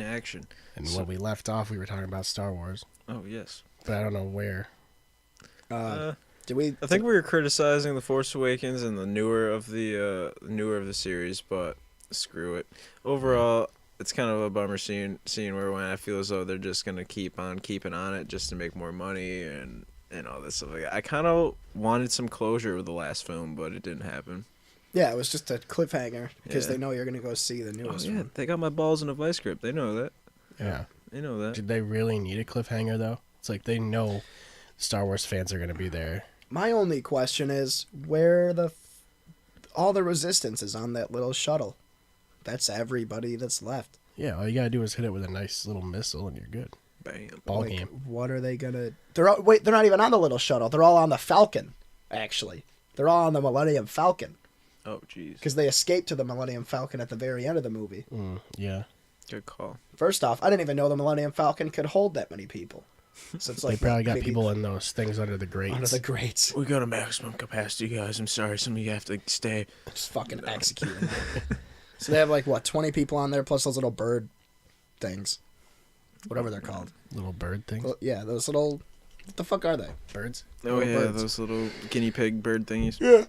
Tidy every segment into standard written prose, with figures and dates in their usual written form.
in action. And when we left off, we were talking about Star Wars. Oh, yes. But I don't know where. I think we were criticizing The Force Awakens and the newer of the series, but screw it. Overall, it's kind of a bummer seeing where it went. I feel as though they're just gonna keep on keeping on it just to make more money and all this stuff. I kind of wanted some closure with the last film, but it didn't happen. Yeah, it was just a cliffhanger because they know you're gonna go see the newest one. They got my balls in a vice grip. They know that. Yeah. They know that. Did they really need a cliffhanger, though? It's like they know Star Wars fans are going to be there. My only question is where all the resistance is on that little shuttle. That's everybody that's left. Yeah, all you got to do is hit it with a nice little missile and you're good. Bam. Ball game. What are they going to... They're not even on the little shuttle. They're all on the Falcon, actually. They're all on the Millennium Falcon. Oh, jeez. Because they escaped to the Millennium Falcon at the very end of the movie. Yeah. Good call. First off, I didn't even know the Millennium Falcon could hold that many people. So it's like they probably got people in those things under the grates. Under the grates. We got a maximum capacity, guys. I'm sorry. Some of you have to stay. Just fucking execute them. So they have 20 people on there plus those little bird things. Whatever they're called. Little bird things? Well, yeah, those little... What the fuck are they? Birds? Oh, yeah, those little guinea pig bird thingies. Yeah.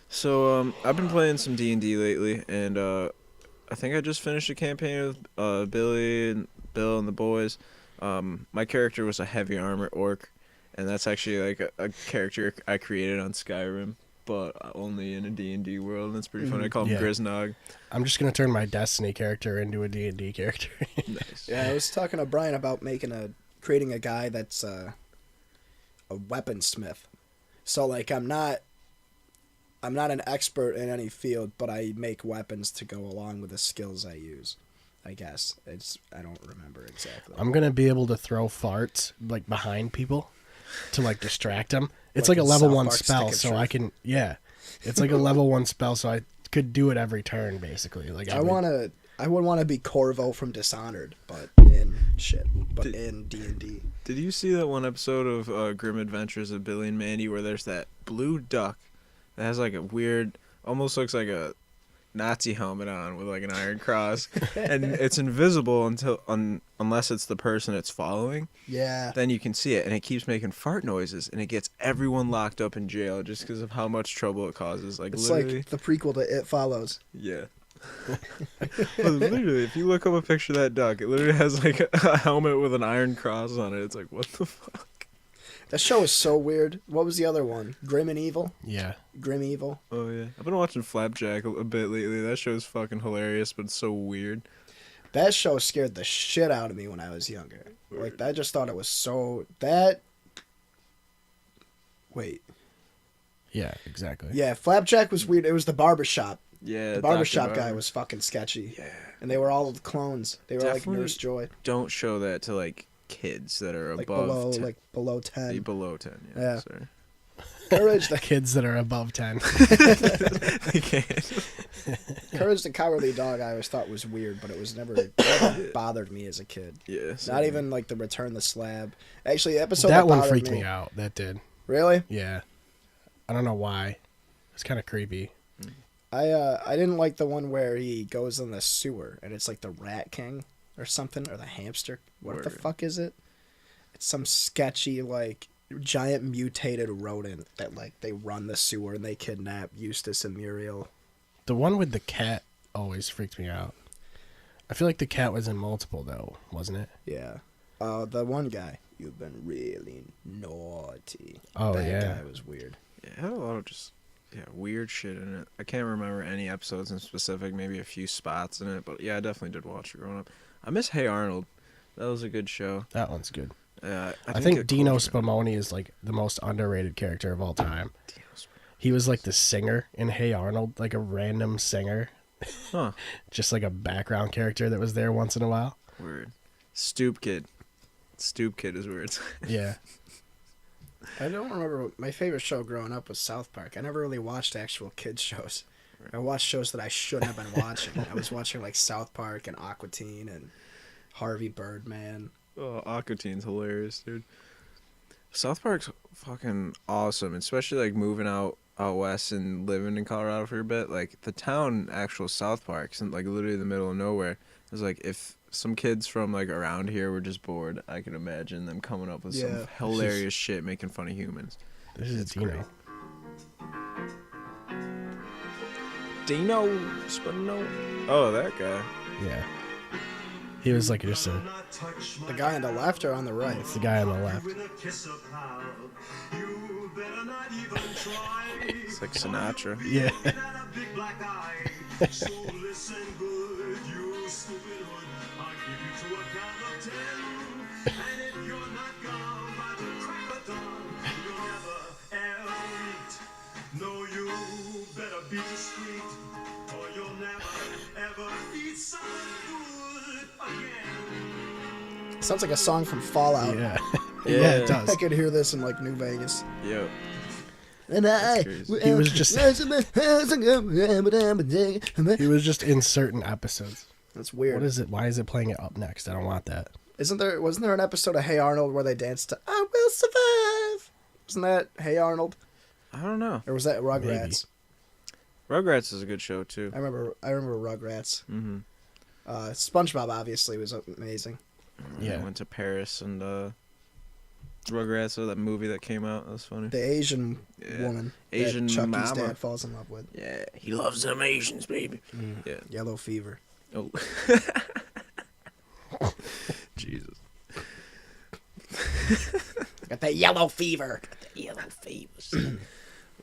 So, I've been playing some D&D lately, and I think I just finished a campaign with Billy and Bill and the boys. My character was a heavy armor orc, and that's actually a character I created on Skyrim, but only in a D&D world, and it's pretty funny. I call him Grisnog. I'm just going to turn my Destiny character into a D&D character. Nice. Yeah, I was talking to Brian about creating a guy that's a weaponsmith. So, I'm not an expert in any field, but I make weapons to go along with the skills I use. I guess I don't remember exactly. I'm gonna be able to throw farts behind people to distract them. It's like a level 1 spell, so I can. Yeah, it's like a level 1 spell, so I could do it every turn basically. I would want to be Corvo from Dishonored, but in D&D. Did you see that one episode of Grim Adventures of Billy and Mandy where there's that blue duck that has a weird, almost looks like a Nazi helmet on with an iron cross, and it's invisible unless it's the person it's following. Yeah. Then you can see it, and it keeps making fart noises, and it gets everyone locked up in jail just because of how much trouble it causes. It's literally, like the prequel to It Follows. Yeah. But literally, if you look up a picture of that duck, it literally has a helmet with an iron cross on it. It's like, what the fuck? That show is so weird. What was the other one? Grim and Evil? Yeah. Grim Evil? Oh, yeah. I've been watching Flapjack a bit lately. That show's fucking hilarious, but it's so weird. That show scared the shit out of me when I was younger. Weird. I just thought it was so... Wait. Yeah, exactly. Yeah, Flapjack was weird. It was the barbershop. Yeah, the barbershop guy was fucking sketchy. Yeah. And they were all clones. They were Definitely like Nurse Joy. Don't show that to kids that are above below 10. Below 10. Below 10, Yeah. Sorry. Courage the Kids that are above 10. They can't. Courage the Cowardly Dog I always thought was weird, but it never bothered me as a kid. Yeah. Not even the Return the Slab. Actually, the episode that one bothered freaked me out. That did. Really? Yeah. I don't know why. It's kind of creepy. I didn't like the one where he goes in the sewer and it's the Rat King or something, or the hamster. What the fuck is it? It's some sketchy giant mutated rodent that they run the sewer and they kidnap Eustace and Muriel. The one with the cat always freaked me out. I feel like the cat was in multiple though, wasn't it? Yeah. The one guy. You've been really naughty. Oh, that guy was weird. Yeah, it had a lot of weird shit in it. I can't remember any episodes in specific, maybe a few spots in it, but yeah, I definitely did watch it growing up. I miss Hey Arnold. That was a good show. That one's good. I think Dino Spumoni is the most underrated character of all time. He was the singer in Hey Arnold, a random singer. Huh. Just a background character that was there once in a while. Weird. Stoop Kid. Stoop Kid is weird. Yeah. I don't remember. My favorite show growing up was South Park. I never really watched actual kids shows. I watched shows that I shouldn't have been watching. I was watching South Park and Aqua Teen and Harvey Birdman. Oh, Aqua Teen's hilarious, dude. South Park's fucking awesome, especially moving out west and living in Colorado for a bit. The town, actual South Park's in literally the middle of nowhere. It's if some kids from like around here were just bored. I can imagine them coming up with some hilarious shit, making fun of humans. This is Dino. Dino, Spumoni. Oh, that guy. Yeah. He was like just a... The guy on the left or on the right? It's the guy on the left. It's like Sinatra. Yeah. Sounds like a song from Fallout. Yeah. Yeah, it does. I could hear this in like New Vegas. Yep. And he was just in certain episodes. That's weird. What is it? Why is it playing it up next? I don't want that. Wasn't there an episode of Hey Arnold where they danced to I Will Survive? Wasn't that Hey Arnold? I don't know. Or was that Rugrats? Maybe. Rugrats is a good show too. I remember Rugrats. Mm-hmm. SpongeBob obviously was amazing. Yeah. I went to Paris and Rugrats, that movie that came out. That was funny. The Asian woman Asian that Chucky's mama. dad falls in love with. Yeah, he loves them Asians, baby. Yeah. Yellow fever. Oh. Jesus. Got that yellow fever.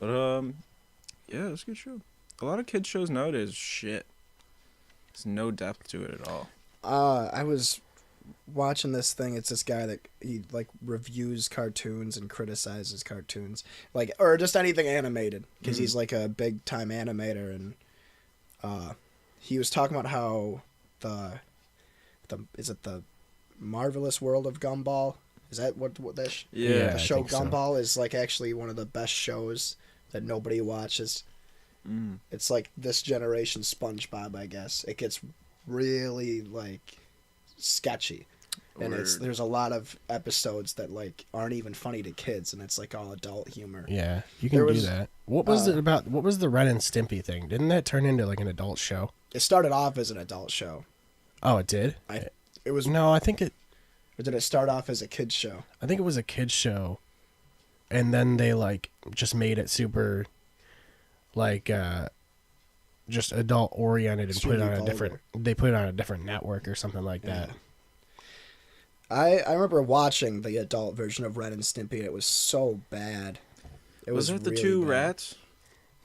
But yeah, it's a good show. A lot of kids shows nowadays, shit. There's no depth to it at all. I was watching this thing. It's this guy that he like reviews cartoons and criticizes cartoons, like or just anything animated because he's like a big time animator, and he was talking about how the is it the Marvelous World of Gumball? Is that what that yeah, the show Gumball is like actually one of the best shows that nobody watches. It's like this generation SpongeBob, I guess. It gets really like sketchy, and there's a lot of episodes that like aren't even funny to kids, and it's like all adult humor. Yeah, you can do that. What was it about? What was the Ren and Stimpy thing? Didn't that turn into like an adult show? It started off as an adult show. Oh, it did. It was no, I think it. Or did it start off as a kids show? I think it was a kids show, and then they like just made it super, like, just adult oriented and put it on a different. They put it on a different network or something like that. I remember watching the adult version of Ren and Stimpy, and it was so bad. It was that the really two bad. rats?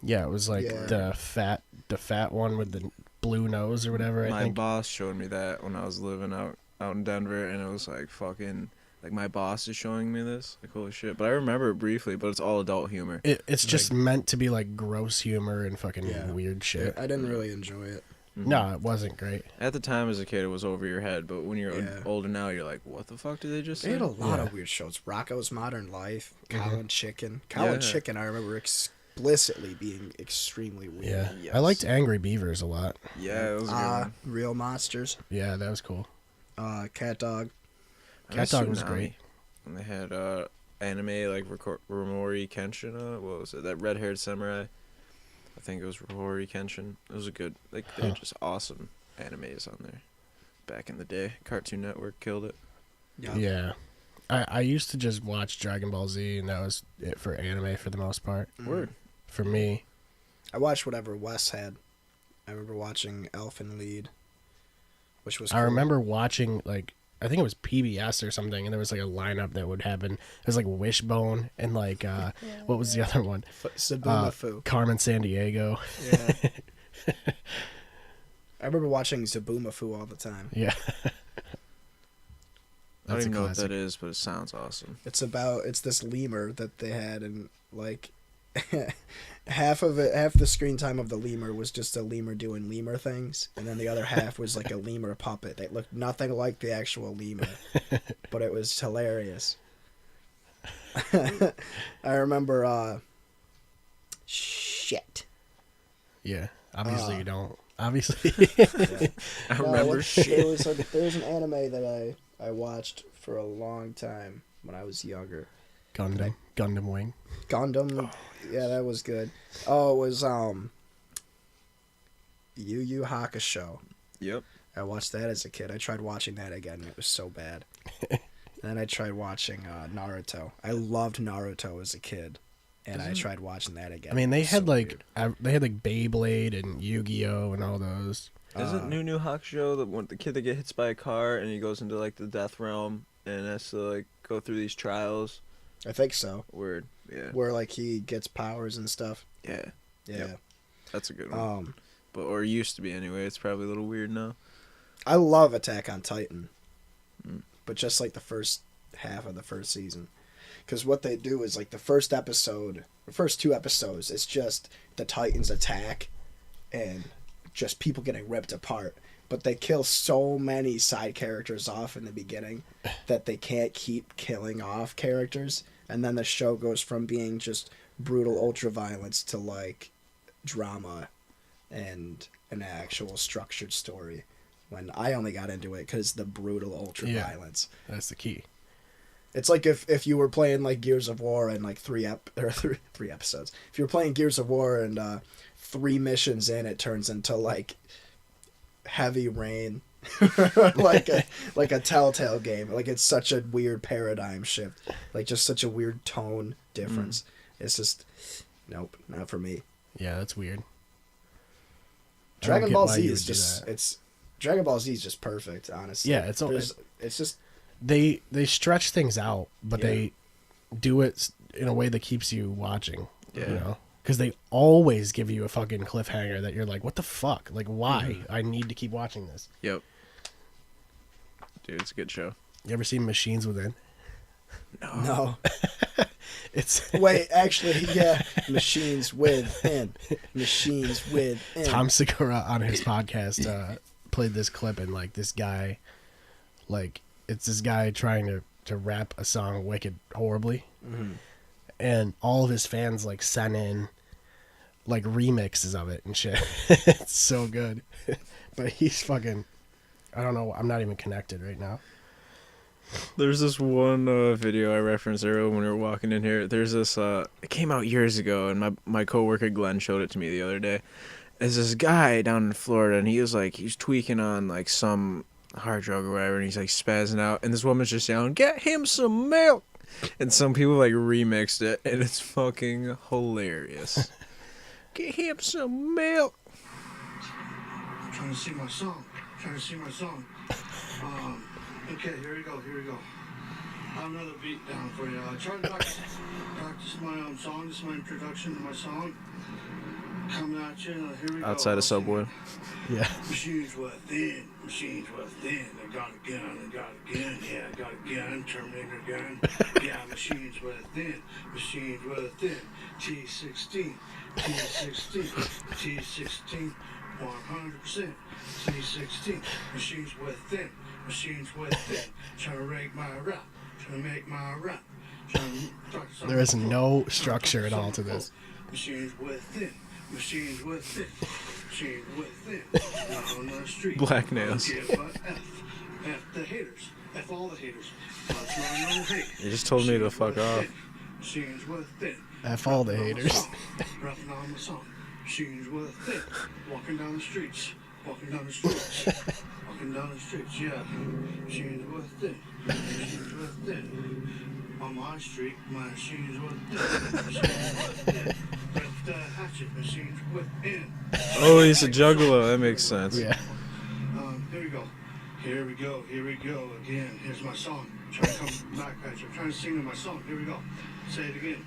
Yeah, it was like the fat one with the blue nose or whatever. My I think boss showed me that when I was living out in Denver, and it was like fucking like my boss is showing me this, like holy shit. But I remember it briefly, but it's all adult humor. It's just meant to be like gross humor and fucking weird shit. I didn't really enjoy it. No, it wasn't great. At the time as a kid, it was over your head, but when you're older now, you're like, what the fuck did they just say? They had a lot of weird shows. Rocko's Modern Life, Cow and Chicken. Cow and Chicken, I remember explicitly being extremely weird. Yeah, yes. I liked Angry Beavers a lot. Yeah, it was a good one. Real Monsters. Yeah, that was cool. Cat Dog. Cat Dog was great. And they had anime like Romori Kenshin. What was it? That red-haired samurai. I think it was Romori Kenshin. It was a good, like, they're just awesome animes on there. Back in the day, Cartoon Network killed it. Yeah. I used to just watch Dragon Ball Z, and that was it for anime for the most part. Word. For me. I watched whatever Wes had. I remember watching Elfen Lied, which was I remember watching, like, I think it was PBS or something, and there was, like, a lineup that would happen. It was, like, Wishbone and, like, what was the other one? Zaboomafoo. Carmen Sandiego. Yeah. I remember watching Zaboomafoo all the time. Yeah. I don't even know what that is, but it sounds awesome. It's this lemur that they had, and like half the screen time of the lemur was just a lemur doing lemur things, and then the other half was like a lemur puppet that looked nothing like the actual lemur, but it was hilarious. I remember shit. Yeah, obviously you don't. Obviously. I remember shit. There was an anime that I watched for a long time when I was younger. Gundam Wing. Gundam, yeah, that was good. Oh, it was Yu Yu Hakusho. Yep. I watched that as a kid. I tried watching that again. And it was so bad. And then I tried watching Naruto. I loved Naruto as a kid, and I tried watching that again. I mean, they had Beyblade and Yu-Gi-Oh and all those. Isn't New Hakusho the kid that gets hit by a car and he goes into like the death realm and has to like go through these trials? I think so. Weird, yeah. Where like he gets powers and stuff. Yeah. Yeah. Yep. That's a good one. Or used to be anyway. It's probably a little weird now. I love Attack on Titan, but just like the first half of the first season, because what they do is like the first two episodes, it's just the Titans attack, and just people getting ripped apart. But they kill so many side characters off in the beginning that they can't keep killing off characters, and then the show goes from being just brutal ultra violence to like drama and an actual structured story. When I only got into it because the brutal ultra violence. That's the key. It's like if you were playing like Gears of War and like three episodes. If you were playing Gears of War and 3 missions in, it turns into like Heavy Rain, like a Telltale game. Like it's such a weird paradigm shift. Like just such a weird tone difference. It's just nope, not for me. Yeah, that's weird. Dragon Ball Z is just Dragon Ball Z is just perfect, honestly. Yeah, it's just they stretch things out, but they do it in a way that keeps you watching. Yeah. You know, because they always give you a fucking cliffhanger that you're like, what the fuck? Like, why? I need to keep watching this. Yep. Dude, it's a good show. You ever seen Machines Within? No. It's wait, actually, yeah. Machines Within. Tom Segura on his podcast played this clip, and like this guy, like it's this guy trying to rap a song wicked horribly, and all of his fans like sent in like remixes of it and shit. It's so good. But he's fucking, I don't know, I'm not even connected right now. There's this one video I referenced earlier when we were walking in here. There's this, it came out years ago, and my coworker Glenn showed it to me the other day. There's this guy down in Florida, and he was tweaking on like some hard drug or whatever, and he's like spazzing out, and this woman's just yelling, "Get him some milk!" And some people like remixed it, and it's fucking hilarious. Get him some milk. I'm trying to sing my song. Okay, here we go. I have another beat down for you. I tried to practice my own song. This is my introduction to my song. Coming at you. Here we go. Outside of Subway. Yeah. Machines within. I got a gun. Yeah, I got a gun. Terminator gun. Yeah, machines within. T16. 100%. T16. Machines within. Trying to make my rap. There is no structure at all to this. Machines within. Not on the street. Black nails. F the haters. F all the haters. You just told me to fuck off. Machines within. F all the haters. Rapping on my song. Machines within. Walking down the streets, yeah. Machines within. On my street, machines within. Rip the hatchet, machines within. Oh, he's a juggalo. That makes sense. Yeah. Here we go again. Here's my song. Trying to come back at you. I'm trying to sing to my song. Here we go. Say it again.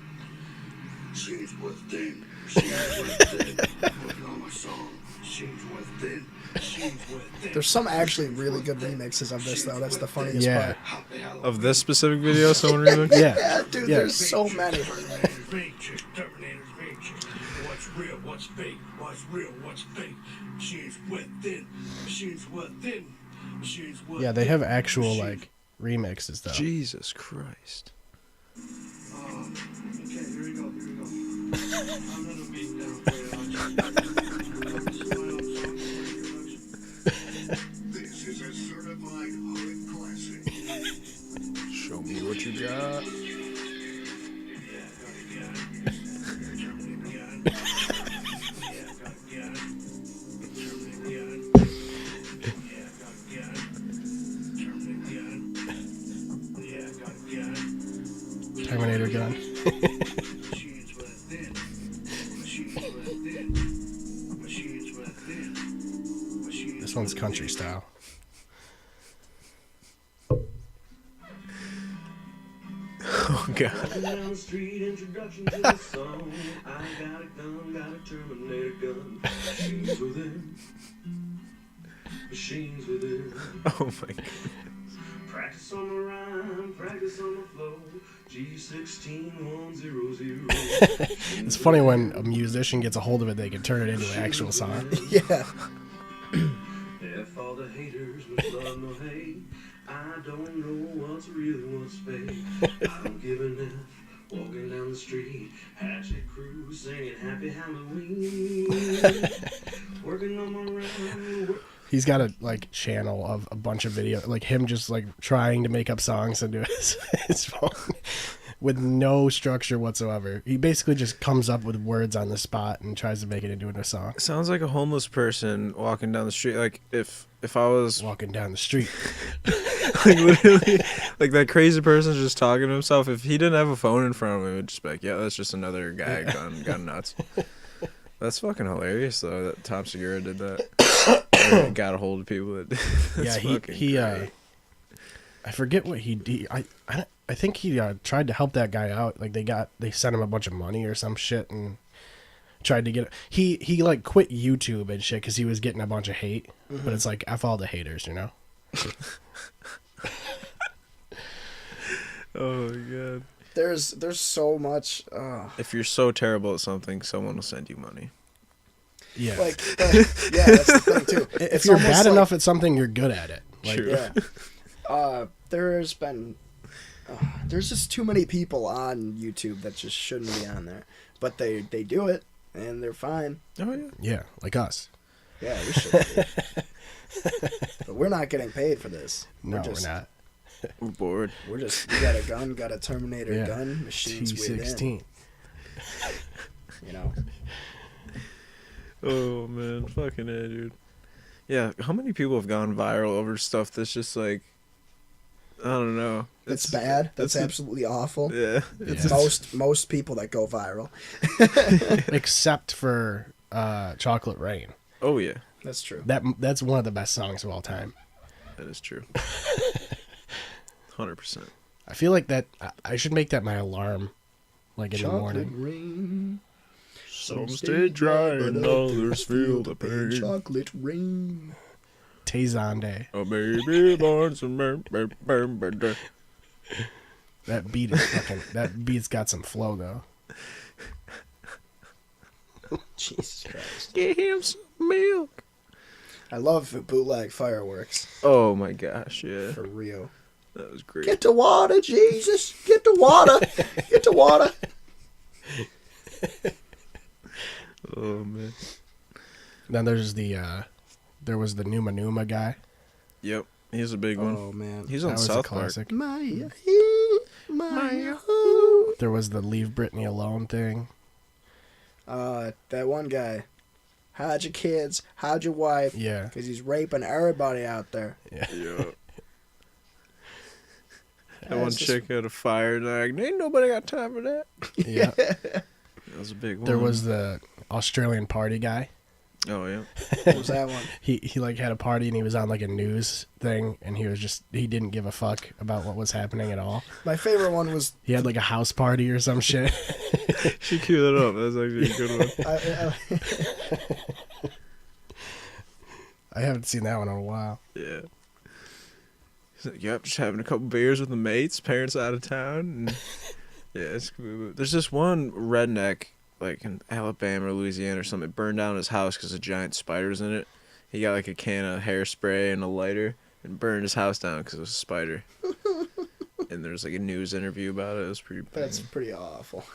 Machines within. Working on my song. Machines within. There's some actually really good remixes of this though. That's the funniest part. Of this specific video, someone remixed? Yeah, dude. There's so many. What's real? What's fake? What's fake? Machines within. Yeah, they have actual like remixes though. Jesus Christ. Okay, here we go. I'm gonna beat down for This is a certified hood classic. Show me what you got. Terminator gun. Machines within. Machines within. Machines within. Machines This one's country style. Oh god. Walking down the street, introduction to the song. I got a gun, got a Terminator gun. Machines within. Machines within. Oh my god. Practice on the rhyme, practice on the flow. G16100. It's funny when a musician gets a hold of it, they can turn it into an actual song. Yeah. If all the haters with love no hate, I don't know what's real and what's fake. I don't give an F. Walking down the street, Hatchet Crew singing Happy Halloween. Working on my rhyme. He's got a like channel of a bunch of video, like him just like trying to make up songs into his phone with no structure whatsoever. He basically just comes up with words on the spot and tries to make it into a song. Sounds like a homeless person walking down the street. Like if I was Walking down the street. like literally like that crazy person's just talking to himself. If he didn't have a phone in front of him, it would just be like, yeah, that's just another guy gone nuts. That's fucking hilarious though that Tom Segura did that. Got a hold of people that Yeah, he I forget what he did. I think he tried to help that guy out. Like they sent him a bunch of money or some shit and tried to get it. He like quit YouTube and shit because he was getting a bunch of hate. Mm-hmm. But it's like F all the haters, you know. Oh my god. There's so much. If you're so terrible at something, someone will send you money. Yeah. Like, yeah, that's the thing too. If you're bad enough at something, you're good at it. Like, True. Yeah. There's just too many people on YouTube that just shouldn't be on there, but they do it and they're fine. Oh yeah. Yeah, like us. Yeah, we should. But we're not getting paid for this. No, we're not. We're bored. We got a gun, got a Terminator gun, machines T16. within. You know. Oh man, fucking A, dude. Yeah, how many people have gone viral over stuff that's just like, I don't know. That's bad. That's absolutely awful. Yeah. Most people that go viral. Except for Chocolate Rain. Oh yeah. That's true. That's one of the best songs of all time. That is true. 100%. I feel like that I should make that my alarm, like in the morning. Rain. Some stay dry and others feel the pain. Chocolate rain. Tezande. Oh baby, born some That beat is fucking. That beat's got some flow though. Jesus Christ. Get him some milk. I love bootleg fireworks. Oh my gosh, yeah. For real. That was great. Get the water, Jesus. Get the water. Get the water. Oh man. Then there's there was the Numa Numa guy. Yep. He's a big one. Oh man. He's That on was a South Park. classic. Maya. There was the Leave Britney Alone thing. That one guy. Hide your kids. Hide your wife. Yeah. Because he's raping everybody out there. Yeah. Yeah. That one chick had a fire and like, ain't nobody got time for that. Yeah. That was a big one. There was the Australian party guy. Oh yeah. What was that one? He like had a party and he was on like a news thing and he didn't give a fuck about what was happening at all. My favorite one was... He had like a house party or some shit. She queued it up. That was actually a good one. I haven't seen that one in a while. Yeah. He's like, yep, just having a couple beers with the mates, parents out of town. And yeah, it's cool. There's this one redneck, like in Alabama or Louisiana or something, burned down his house because a giant spider's in it. He got like a can of hairspray and a lighter and burned his house down because it was a spider. And there's like a news interview about it. It was pretty bad. That's pretty awful.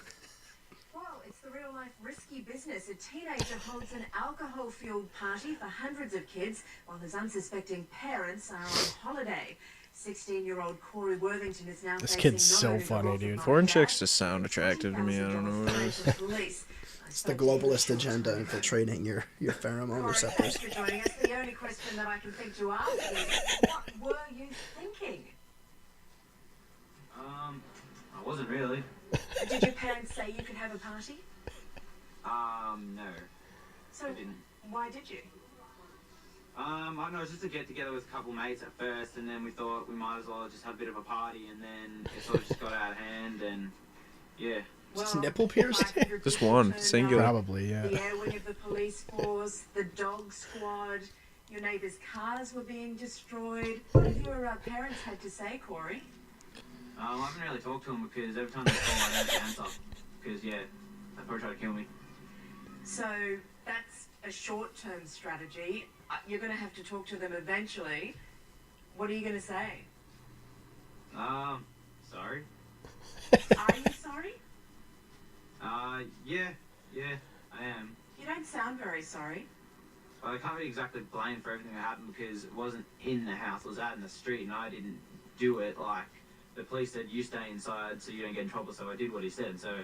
Well, it's the real-life risky business. A teenager holds an alcohol-fueled party for hundreds of kids while his unsuspecting parents are on holiday. 16-year-old Corey Worthington is now This facing kid's so not only funny, the dude. loss of Foreign a chicks dad, just sound but attractive to me. I don't know what it is. $40,000 police. It's the globalist agenda infiltrating your pheromonal Corey, receptors. thanks for joining us. The only question that I can think to ask is, what were you thinking? I wasn't really. Did your parents say you could have a party? No. So, I didn't. why did you? I don't know, it was just a get together with a couple mates at first, and then we thought we might as well just have a bit of a party, and then it sort of just got out of hand, and yeah. Just nipple pierced? Just one, singular. Probably, yeah. The air wing of the police force, the dog squad, your neighbours' cars were being destroyed. What have your parents had to say, Corey? I haven't really talked to them because every time they call, I don't answer. Because, yeah, they probably try to kill me. So that's a short-term strategy. You're going to have to talk to them eventually. What are you going to say? Sorry. Are you sorry? Yeah, I am. You don't sound very sorry. Well, I can't be exactly blamed for everything that happened because it wasn't in the house, it was out in the street, and I didn't do it. Like, the police said, you stay inside so you don't get in trouble, so I did what he said, so...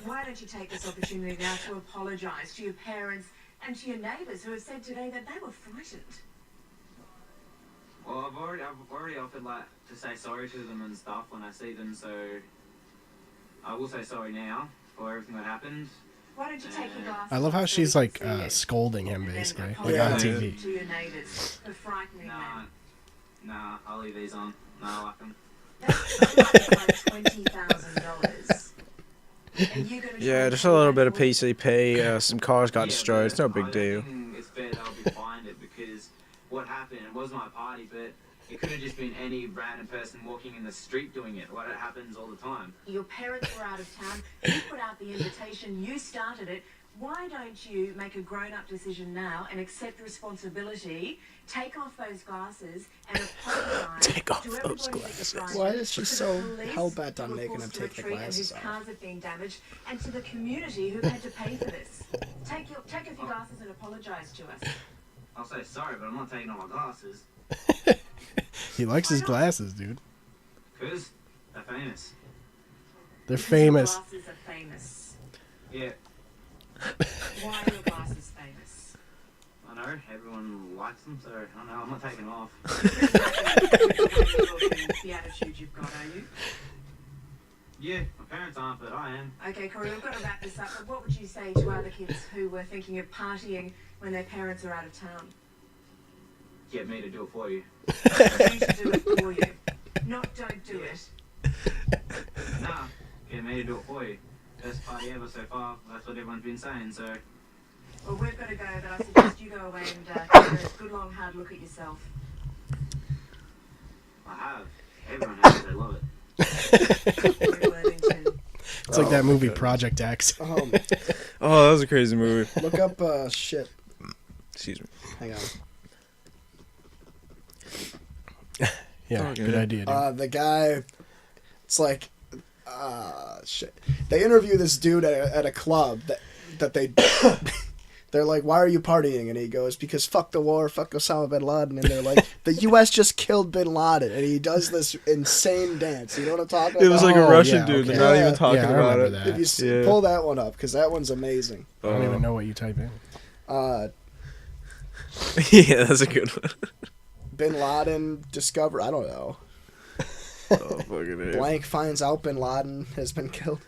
Why don't you take this opportunity now to apologise to your parents and to your neighbours who have said today that they were frightened? Well, I've already offered, like, to say sorry to them and stuff when I see them, so... I will say sorry now for everything that happened. Why don't you take your glasses? I love how she's like scolding him basically, like on TV. To your neighbours for frightening them. Nah, I'll leave these on. Nah, I like them. That's like $20,000. Yeah, just a little bit of PCP. Some cars got destroyed. It's no big deal. It's fair that I'll be fined it because what happened, it was my party, but it could have just been any random person walking in the street doing it. What happens all the time. Your parents were out of town. You put out the invitation. You started it. Why don't you make a grown-up decision now and accept responsibility? Take off those glasses and apologise. Take off to those everybody glasses. that Why is she to the so police hell-bent on who were making him forced to take the retreat and glasses whose off? cars have been damaged, and to the community who had to pay for this. Take off your glasses and apologise to us. I'll say sorry, but I'm not taking off my glasses. He likes his glasses, dude. Because they're famous. They're Because famous. Your glasses are famous. Yeah, Why are your glasses famous? I know. Everyone likes them, so I don't know. I'm not taking them off. The attitude you've got, are you? Yeah, my parents aren't, but I am. Okay, Corey, we've got to wrap this up. But what would you say to other kids who were thinking of partying when their parents are out of town? Get me to do it for you. You should do it for you. Not don't do it. Nah, get me to do it for you. Best party ever so far. That's what everyone's been saying, so... Well, we've got to go, but I suggest you go away and take a good long hard look at yourself. I have. Everyone has. They love it. Corey Worthington. It's like that movie Project X. Oh, that was a crazy movie. Look up shit. Excuse me. Hang on. Yeah, good idea, dude. The guy, it's like, shit. They interview this dude at a club that they, they're like, why are you partying? And he goes, because fuck the war, fuck Osama bin Laden. And they're like, the U.S. just killed bin Laden. And he does this insane dance. You know what I'm talking about? It was like a Russian dude. Okay. They're not even talking I about remember it. that. If you pull that one up, because that one's amazing. I don't even know what you type in. Yeah, that's a good one. Bin Laden discover. I don't know. Oh, fucking A. Blank finds out bin Laden has been killed.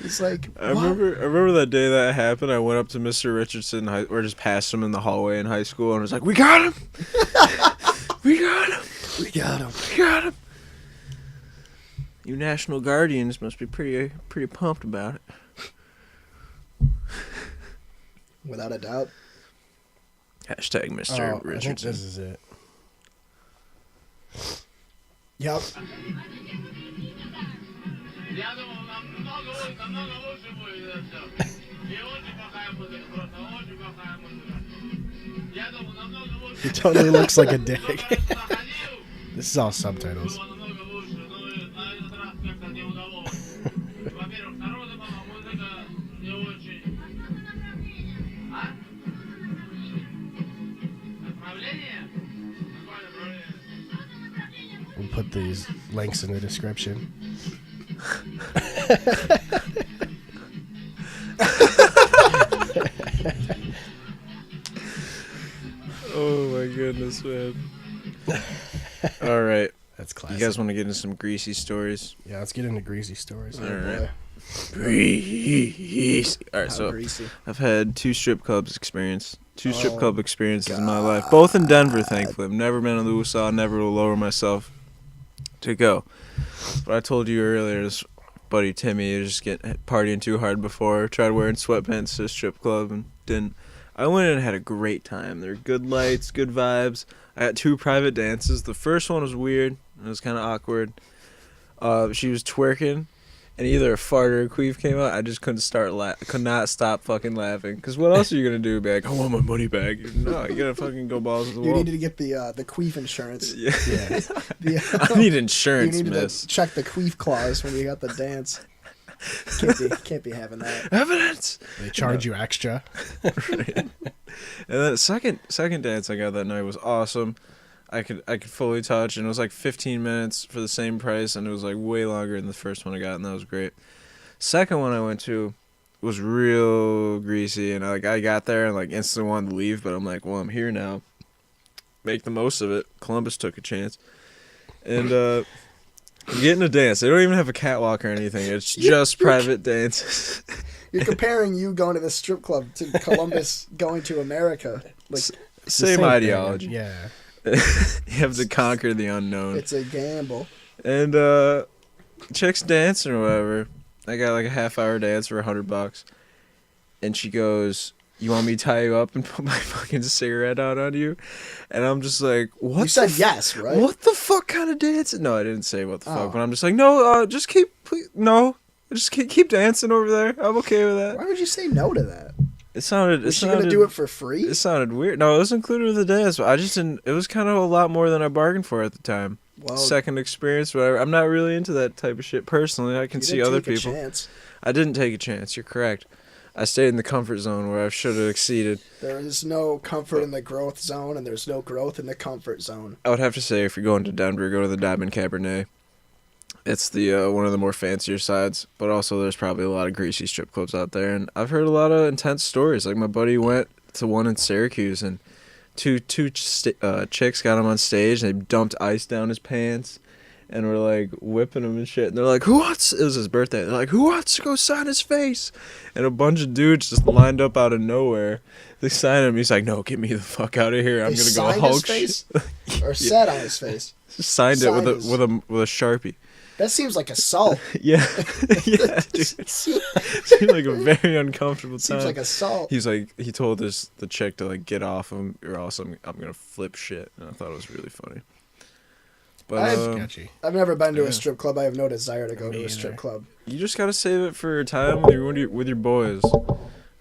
He's like, I remember that day that happened. I went up to Mr. Richardson, or just passed him in the hallway in high school, and was like, "We got him! We got him! we got him. We got him!" You National Guardians must be pretty pumped about it. Without a doubt. Hashtag Mr. I think Richardson. this is it. Yep. He totally looks like a dick. This is all subtitles. We'll put these links in the description. Oh my goodness, man. All right. That's classic. You guys want to get into some greasy stories? Yeah, let's get into greasy stories. All right. Greasy. All right, so greasy. I've had two strip club experiences in my life, both in Denver. Thankfully, I've never been in Louisville. I never will lower myself to go. But I told you earlier, this buddy Timmy just partying too hard before. Tried wearing sweatpants to a strip club and didn't. I went in and had a great time. There were good lights, good vibes. I got 2 private dances. The first one was weird. It was kind of awkward. She was twerking, and either a fart or a queef came out. I just could not stop fucking laughing. Because what else are you going to do? Be like, I want my money back. No, you got to fucking go balls to the wall. You needed to get the queef insurance. Yeah. The, I need insurance, you needed miss. to check the queef clause when you got the dance. Can't be having that. Evidence! They charge you extra. Right. And then the second dance I got that night was awesome. I could fully touch, and it was like 15 minutes for the same price, and it was like way longer than the first one I got, and that was great. Second one I went to was real greasy, and I got there and like instantly wanted to leave, but I'm like, well, I'm here now. Make the most of it. Columbus took a chance. And you get in a dance. They don't even have a catwalk or anything. It's just private dances. You're comparing you going to the strip club to Columbus going to America. Like same ideology. Thing. Yeah. You have to conquer the unknown. It's a gamble. And chicks dancing or whatever. I got like a half-hour dance for $100, and she goes, "You want me to tie you up and put my fucking cigarette out on you?" And I'm just like, "What?" You said yes, right? What the fuck kind of dance? No, I didn't say what the fuck, but I'm just like, no, just keep dancing over there. I'm okay with that. Why would you say no to that? Was she gonna do it for free? It sounded weird. No, it was included with the dance, but I just didn't. It was kind of a lot more than I bargained for at the time. Well, second experience, whatever. I'm not really into that type of shit personally. I can see other people. I didn't take a chance. You're correct. I stayed in the comfort zone where I should have exceeded. There is no comfort in the growth zone, and there's no growth in the comfort zone. I would have to say, if you're going to Denver, go to the Diamond Cabernet. It's the one of the more fancier sides, but also there's probably a lot of greasy strip clubs out there, and I've heard a lot of intense stories. Like my buddy went to one in Syracuse, and two chicks got him on stage, and they dumped ice down his pants, and were like whipping him and shit. And they're like, it was his birthday. They're like, who wants to go sign his face? And a bunch of dudes just lined up out of nowhere. They signed him. He's like, no, get me the fuck out of here. I'm gonna go Hulk shit. Or sat on his face. Just signed it with a Sharpie. That seems like assault. Yeah, yeah, dude. Seemed like a very uncomfortable time. Seems like assault. He told the chick to like get off him, or else I'm gonna flip shit. And I thought it was really funny. But I've never been to a strip club. I have no desire to go to a strip club. You just gotta save it for time with your boys.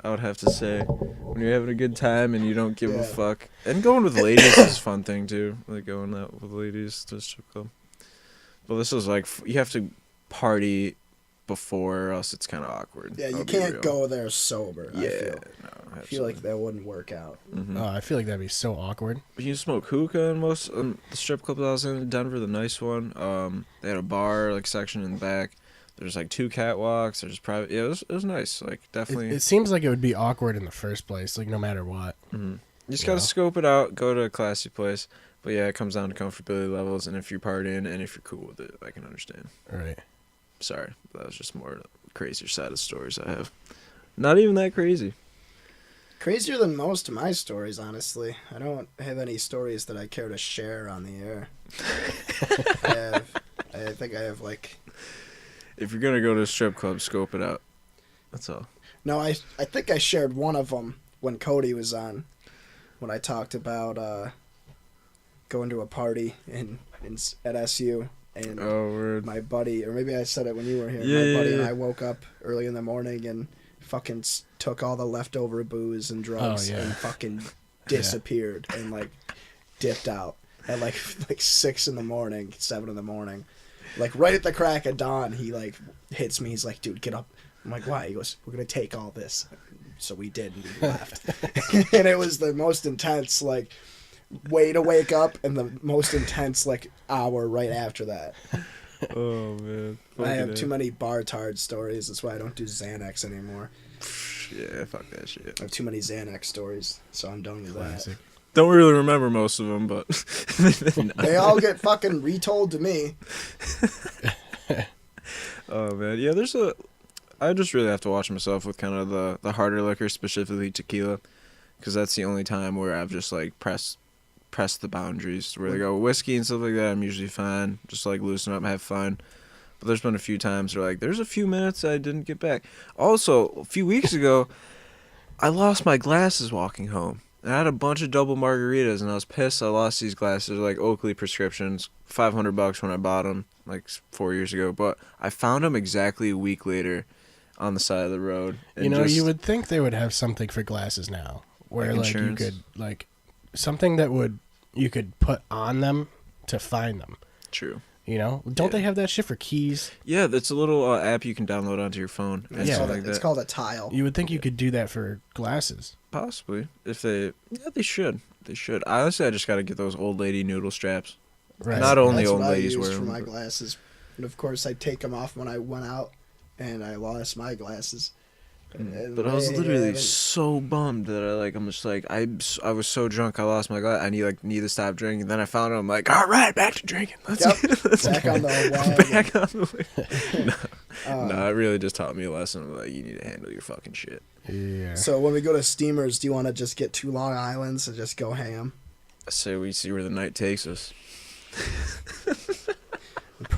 I would have to say, when you're having a good time and you don't give a fuck, and going with ladies is a fun thing too. Like going out with ladies to a strip club. But this is like, you have to party before, or else it's kind of awkward. Yeah, you can't go there sober. Yeah, I feel like that wouldn't work out. Mm-hmm. I feel like that'd be so awkward. But you smoke hookah in most the strip clubs I was in Denver, the nice one. They had a bar like section in the back. There's like 2 catwalks. There's private. Yeah, it was nice. Like definitely. It seems like it would be awkward in the first place, like no matter what. Mm-hmm. You just gotta scope it out. Go to a classy place. But yeah, it comes down to comfortability levels, and if you're partying, and if you're cool with it, I can understand. All right. Sorry, that was just more crazier side of stories I have. Not even that crazy. Crazier than most of my stories, honestly. I don't have any stories that I care to share on the air. I think I have like... If you're going to go to a strip club, scope it out. That's all. No, I think I shared one of them when Cody was on, when I talked about... going to a party at SU, and my buddy, or maybe I said it when you were here. My buddy and I woke up early in the morning and fucking took all the leftover booze and drugs and fucking disappeared and like dipped out at like 6 in the morning, 7 in the morning, like right at the crack of dawn. He like hits me. He's like, "Dude, get up." I'm like, "Why?" He goes, "We're gonna take all this." So we did, and we left. And it was the most intense like way to wake up, and the most intense like hour right after that. Oh man, I have too many bar-tard stories. That's why I don't do Xanax anymore. Yeah, fuck that shit. I have too many Xanax stories, so I'm done with that. Don't really remember most of them, but they all get fucking retold to me. Oh man, yeah. I just really have to watch myself with kind of the harder liquor, specifically tequila, because that's the only time where I've just like pressed the boundaries. Where they go whiskey and stuff like that, I'm usually fine. Just like loosen up, and have fun. But there's been a few times where like there's a few minutes I didn't get back. Also, a few weeks ago, I lost my glasses walking home. And I had a bunch of double margaritas, and I was pissed. I lost these glasses, like Oakley prescriptions, $500 when I bought them, like 4 years ago. But I found them exactly a week later, on the side of the road. You know, you would think they would have something for glasses now, where like you could like something that you could put on them to find them. True. You know, don't they have that shit for keys? Yeah, that's a little app you can download onto your phone. It's called a tile. You would think you could do that for glasses. Possibly. If they should. They should. Honestly, I just got to get those old lady noodle straps. Right. Not only That's old what ladies I wear used them. for my glasses. And of course, I take them off when I went out, and I lost my glasses. But I was literally so bummed that I'm just like I was so drunk I lost my glass. I need to stop drinking. Then I found it. I'm like, all right, back to drinking. Let's back on the wagon. Back on the way. No, it really just taught me a lesson of like you need to handle your fucking shit. Yeah. So when we go to Steamers, do you want to just get 2 Long Islands and just go ham? I say we see where the night takes us.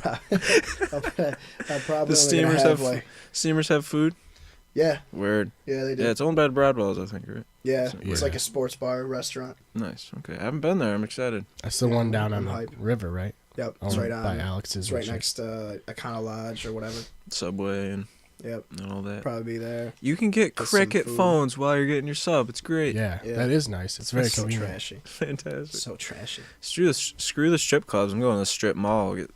I'll probably the Steamers have food. Yeah. Weird. Yeah, they do. Yeah, it's owned by Bradwell's, I think, right? Yeah, So, it's like a sports bar restaurant. Nice. Okay, I haven't been there. I'm excited. That's the one down on the river, right? Yep, it's right on. By Alex's. It's right next to Econo Lodge or whatever. Subway and all that. Probably be there. You can get cricket phones while you're getting your sub. It's great. Yeah, that is nice. It's very convenient. So trashy. Fantastic. So trashy. Screw the strip clubs. I'm going to the strip mall. Get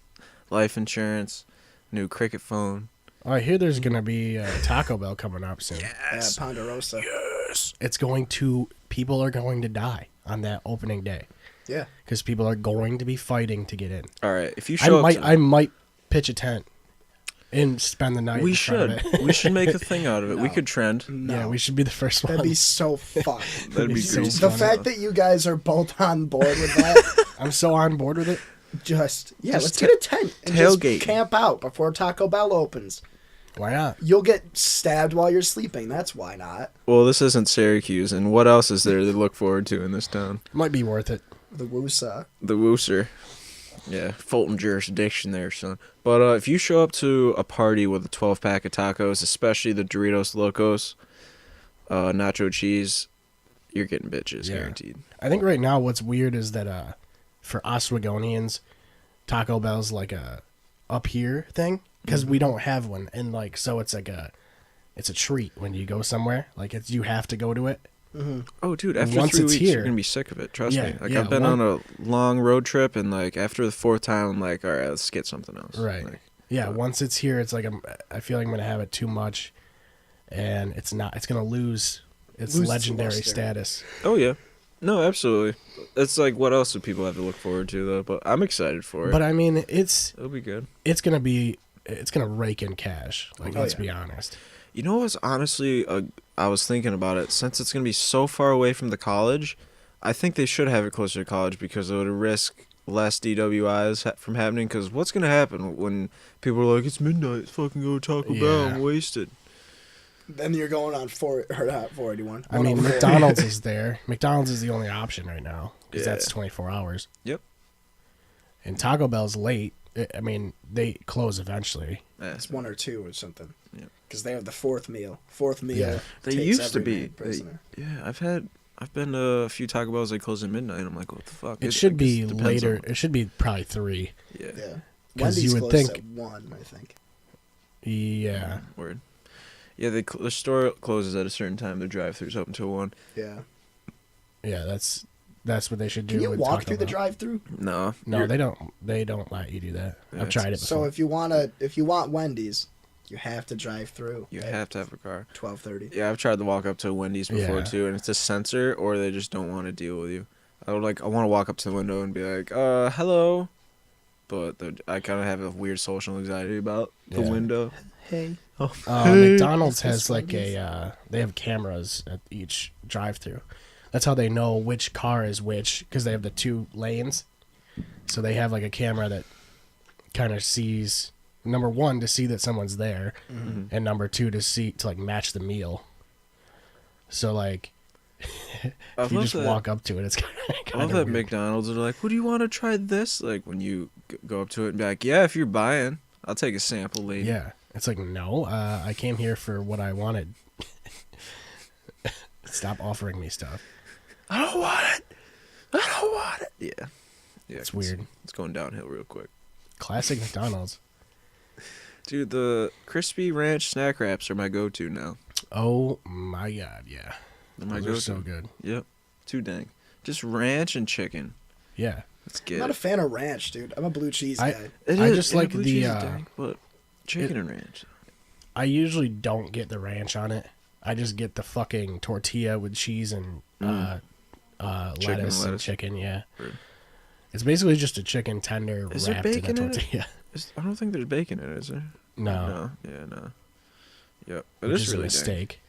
life insurance, new cricket phone. Oh, I hear there's going to be a Taco Bell coming up soon. Yes. Yeah, Ponderosa. Yes. People are going to die on that opening day. Yeah. Because people are going to be fighting to get in. All right. If you show I might pitch a tent and spend the night. We should. We should make a thing out of it. No. We could trend. No. Yeah, we should be the first one. That'd be so fun. That'd be so great. The fact that you guys are both on board with that. I'm so on board with it. Let's get a tent and tailgate. just camp out before Taco Bell opens. Why not? You'll get stabbed while you're sleeping. That's why not. Well, this isn't Syracuse, and what else is there to look forward to in this town? Might be worth it. The Woosa. The Wooser. Yeah, Fulton jurisdiction there, son. But if you show up to a party with a 12-pack of tacos, especially the Doritos Locos, nacho cheese, you're getting bitches, guaranteed. I think right now what's weird is that for Oswegonians, Taco Bell's like a up here thing because we don't have one, and like so it's like it's a treat when you go somewhere. Like you have to go to it. Mm-hmm. Oh, dude, after Once 3 it's weeks, here, you're going to be sick of it. Trust me. Like, yeah, I've been on a long road trip, and, like, after the 4th time, I'm like, all right, let's get something else. Right. Like, once it's here, it's like I feel like I'm going to have it too much, and it's going to lose its legendary status. Oh, yeah. No, absolutely. It's like, what else do people have to look forward to, though? But I'm excited for it. But, I mean, it'll be good. It's going to rake in cash. Like, let's be honest. You know what's honestly, I was thinking about it. Since it's going to be so far away from the college, I think they should have it closer to college because it would risk less DWIs from happening. Because what's going to happen when people are like, it's midnight, fucking go to Taco Bell, I'm wasted. Then you're going on 481. I mean, McDonald's is there. McDonald's is the only option right now because that's 24 hours. Yep. And Taco Bell's late. I mean, they close eventually. It's 1 or 2 or something. Yeah. Because they have the fourth meal. Fourth meal. Yeah. They takes used to every be. man prisoner. I've been to a few Taco Bells that close at midnight. I'm like, what the fuck? It should be later. It should be probably 3. Yeah. Yeah. 'Cause Wendy's you would closes think- at 1, I think. Yeah. Word. Yeah, the store closes at a certain time. Their drive-thru's open until 1. Yeah. Yeah, that's what they should do. Can you with walk Taco through the Bell. drive-through? No. No, they don't. They don't let you do that. Yeah, I've tried it So before. if you want Wendy's, you have to drive through. You at have to have a car. 12:30. Yeah, I've tried to walk up to Wendy's before Yeah. too, and it's a sensor, or they just don't want to deal with you. I want to walk up to the window and be like, hello, but I kind of have a weird social anxiety about the Yeah. window. Hey. McDonald's has like they have cameras at each drive-through. That's how they know which car is which, because they have the 2 lanes. So they have like a camera that kind of sees, number 1, to see that someone's there, and number 2 to like match the meal. So like, if you just walk up to it, it's kind of I love that McDonald's are like, "Would you want to try this?" Like when you go up to it and be like, "Yeah, if you're buying, I'll take a sample, lady." Yeah, it's like, no, I came here for what I wanted. Stop offering me stuff. I don't want it. I don't want it. Yeah. It's weird. It's going downhill real quick. Classic McDonald's. Dude, the crispy ranch snack wraps are my go-to now. Oh my god, yeah. Those are so good. Yep. Too dang. Just ranch and chicken. Yeah. Let's get I'm not a fan of ranch, dude. I'm a blue cheese guy. I just like the but chicken and ranch. I usually don't get the ranch on it. I just get the fucking tortilla with cheese and lettuce and chicken, yeah. Right. It's basically just a chicken tender wrapped in a tortilla. I don't think there's bacon in it, is there? No. Yeah, no. Yep. But it's it's really a steak.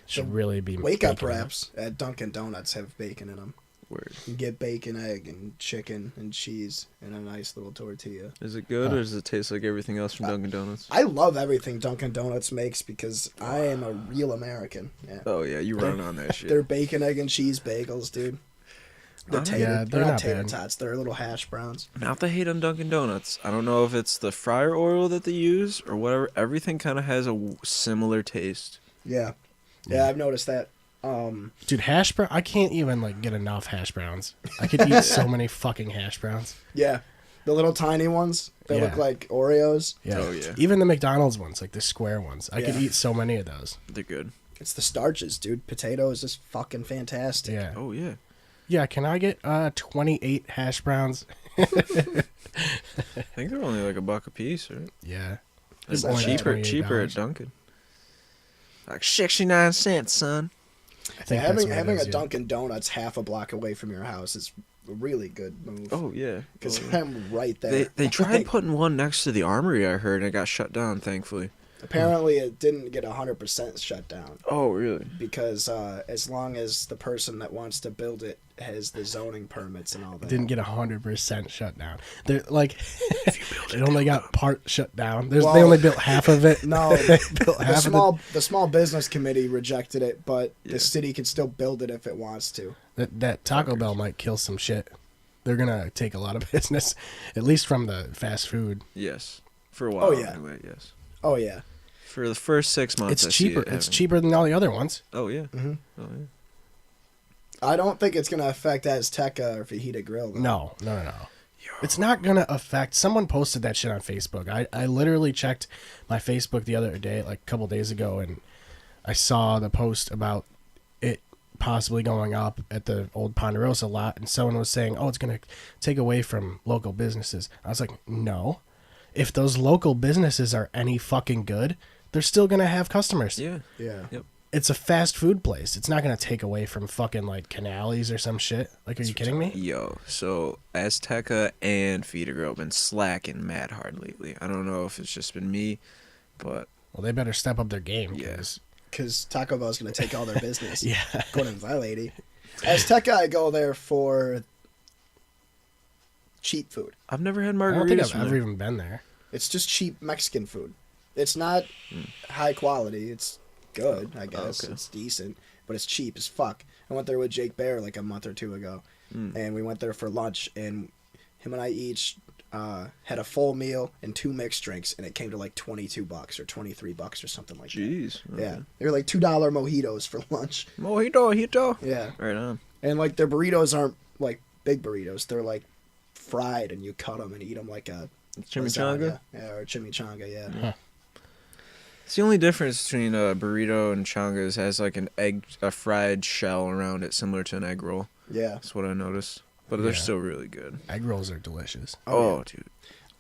Should really be Wake Up wraps at Dunkin' Donuts have bacon in them. Word. You get bacon, egg, and chicken and cheese and a nice little tortilla. Is it good or does it taste like everything else from Dunkin' Donuts? I love everything Dunkin' Donuts makes because I am a real American. Yeah. Oh yeah, you run on that shit. They're bacon, egg, and cheese bagels, dude. They're they're not not tater bad. tots. They're little hash browns. Not the hate on Dunkin' Donuts. I don't know if it's the fryer oil that they use or whatever. Everything kind of has a similar taste. Yeah, I've noticed that. Dude, hash brown. I can't even like get enough hash browns. I could eat so many fucking hash browns. Yeah, the little tiny ones that look like Oreos. Yeah. Oh yeah. Even the McDonald's ones, like the square ones. I could Yeah. eat so many of those. They're good. It's the starches, dude. Potato is just fucking fantastic. Yeah. Oh yeah. Yeah. Can I get 28 hash browns? I think they're only like $1 a piece, right? Yeah. It's It's cheaper $28. at Dunkin'. Like 69 cents, son. I think Having that's what it is, a Dunkin' Donuts half a block away from your house is a really good move. Oh yeah. Because Oh, yeah. I'm right there. They tried putting one next to the Armory, I heard, and it got shut down, thankfully. Apparently, it didn't get 100% shut down. Oh, really? Because as long as the person that wants to build it has the zoning permits and all that. Didn't get 100% shut down. They're like, it only got part shut down. They only built half of it. No, They built half the small business committee rejected it, but the city can still build it if it wants to. That Taco Bell might kill some shit. They're gonna take a lot of business, at least from the fast food. Yes. For a while, Oh, yeah. anyway, yes. Oh yeah. For the first 6 months, It's cheaper. It's cheaper than all the other ones. Oh, yeah. Mhm. Oh, yeah. I don't think it's gonna affect Azteca or Fajita Grill. Though. No. It's not gonna affect. Someone posted that shit on Facebook. I literally checked my Facebook the other day, like a couple days ago, and I saw the post about it possibly going up at the old Ponderosa lot, and someone was saying, "Oh, it's gonna take away from local businesses." I was like, "No. If those local businesses are any fucking good, they're still gonna have customers. Yeah. Yeah. Yep. It's a fast food place. It's not gonna take away from fucking like Canales or some shit. Like, are you kidding me? Yo, so Azteca and Feeder Grill have been slacking mad hard lately. I don't know if it's just been me, but... Well, they better step up their game. Yes. Because Taco Bell's gonna take all their business. Yeah. According to that lady. Azteca, I go there for cheap food. I've never had I margaritas. don't think I've from ever there. even been there. It's just cheap Mexican food. It's not high quality. It's good, I guess. okay. It's decent, but it's cheap as fuck. I went there with Jake Bear like a month or two ago, and we went there for lunch, and him and I each had a full meal and 2 mixed drinks, and it came to like $22 or $23 or something like Jeez. that. Yeah, they were like $2 mojitos for lunch. Mojito. Yeah, Right on. and like their burritos aren't like big burritos. They're like fried, and you cut them and eat them like a Chimichanga? lasagna. Yeah, or chimichanga. Yeah. Huh. It's the only difference between a burrito and changa is it has like a fried shell around it, similar to an egg roll. Yeah. That's what I noticed. But they're Yeah. still really good. Egg rolls are delicious. Oh, dude.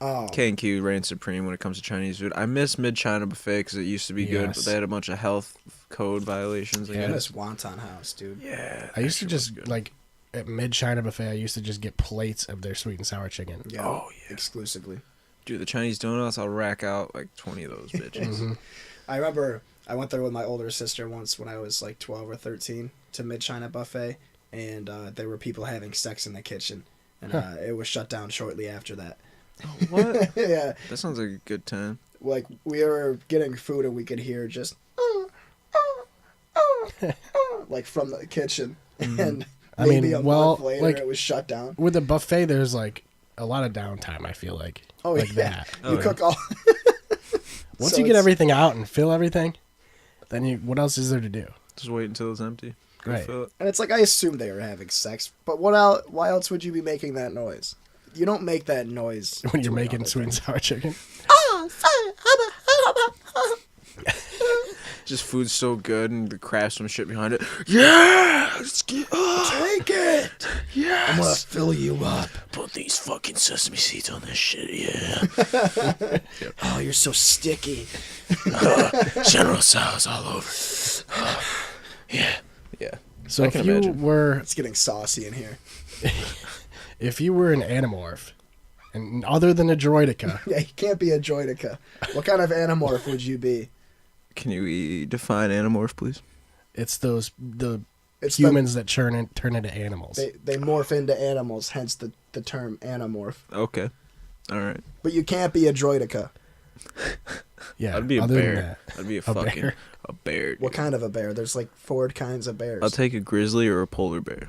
Oh, K&Q reigns supreme when it comes to Chinese food. I miss Mid-China Buffet because it used to be good, but Yes. they had a bunch of health code violations. I I Yeah. guess. miss Wonton House, dude. Yeah. I used to that shit was just good. like at Mid China Buffet. I used to just get plates of their sweet and sour chicken. Yeah. Oh, yeah. Exclusively. Dude, the Chinese donuts, I'll rack out like 20 of those bitches. I remember I went there with my older sister once when I was like 12 or 13 to Mid-China Buffet, and there were people having sex in the kitchen, and it was shut down shortly after that. Oh, what? Yeah. That sounds like a good time. Like, we were getting food and we could hear just, like, from the kitchen. And maybe a month later, it was shut down. With a buffet, there's, like, a lot of downtime, I feel like. Oh, like yeah. that. You cook all... Once you get everything out and fill everything, then what else is there to do? Just wait until it's empty. Right. And it's like, I assumed they were having sex, but why else would you be making that noise? You don't make that noise when you're making sweet and sour chicken. Just food's so good and the craft some shit behind it. Yeah! Take it! Yes! I'm gonna fill you up. Put these fucking sesame seeds on this shit, yeah. Oh, you're so sticky. General Tso's all over. Yeah. Yeah. So if you were... It's getting saucy in here. If you were an Animorph, and other than a Droidica... Yeah, you can't be a Droidica. What kind of Animorph would you be? Can you define Animorph, please? It's the humans that turn into animals. They morph into animals, hence the term Animorph. Okay. All right. But you can't be a Droidica. Yeah, I'd be a bear. I'd be a fucking bear. What kind of a bear? There's like 4 kinds of bears. I'll take a grizzly or a polar bear.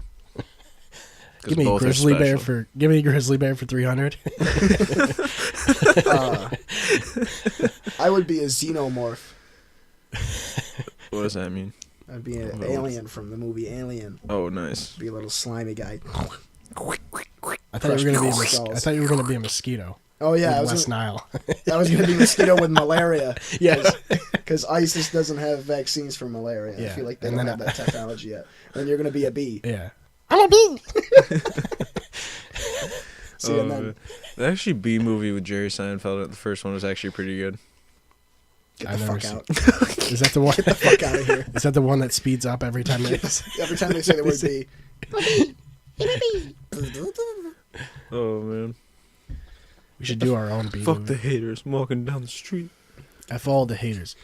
Give me a grizzly bear for 300. I would be a xenomorph. What does that mean? I'd be an alien from the movie Alien. Oh, nice. Be a little slimy guy. I thought you were gonna be a mosquito. Oh yeah, West Nile. I was gonna be a mosquito with malaria. Yeah, because ISIS doesn't have vaccines for malaria. Yeah. I feel like they don't have that technology yet. And you're gonna be a bee. Yeah, I'm a bee. See, and then the actually bee movie with Jerry Seinfeld, the first one was actually pretty good. Get the fuck out. Is that the one? Get the fuck out of here. Is that the one that speeds up every time they say the word bee? Oh man. We should do our own bee Fuck movie. the haters. I'm walking down the street. F all the haters.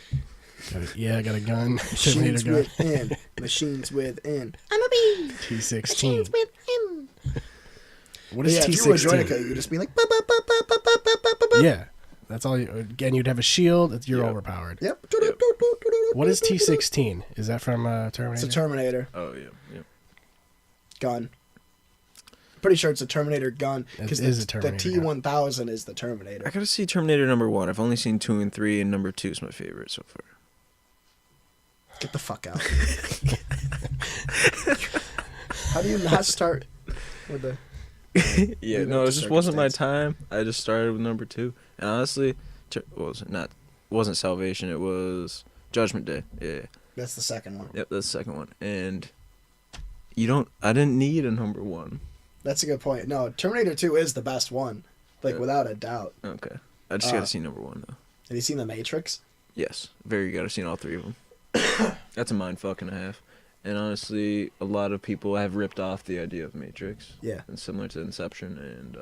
I got a gun. Machines gun. within. Machines within. I'm a bee. T16. Machines within. What is T16? If you were a Droidica, you'd just be like... Yeah. That's all. Again, you'd have a shield. You're overpowered. Yep. What is T16? Is that from Terminator? It's a Terminator. Oh, yeah. Gun. Pretty sure it's a Terminator gun. Because the T-1000 is the Terminator. I gotta see Terminator number 1. I've only seen 2 and 3, and number 2 is my favorite so far. Get the fuck out. How do you not start with the... Yeah, no, it just wasn't my time. I just started with number 2. And honestly, wasn't Salvation, it was Judgment Day. Yeah. That's the second one. Yep, that's the second one. And I didn't need a number 1. That's a good point. No, Terminator 2 is the best one. Without a doubt. Okay. I just gotta see number 1, though. Have you seen The Matrix? Yes. Gotta see all 3 of them. That's a mindfuck and a half. And honestly, a lot of people have ripped off the idea of Matrix. Yeah. And similar to Inception and...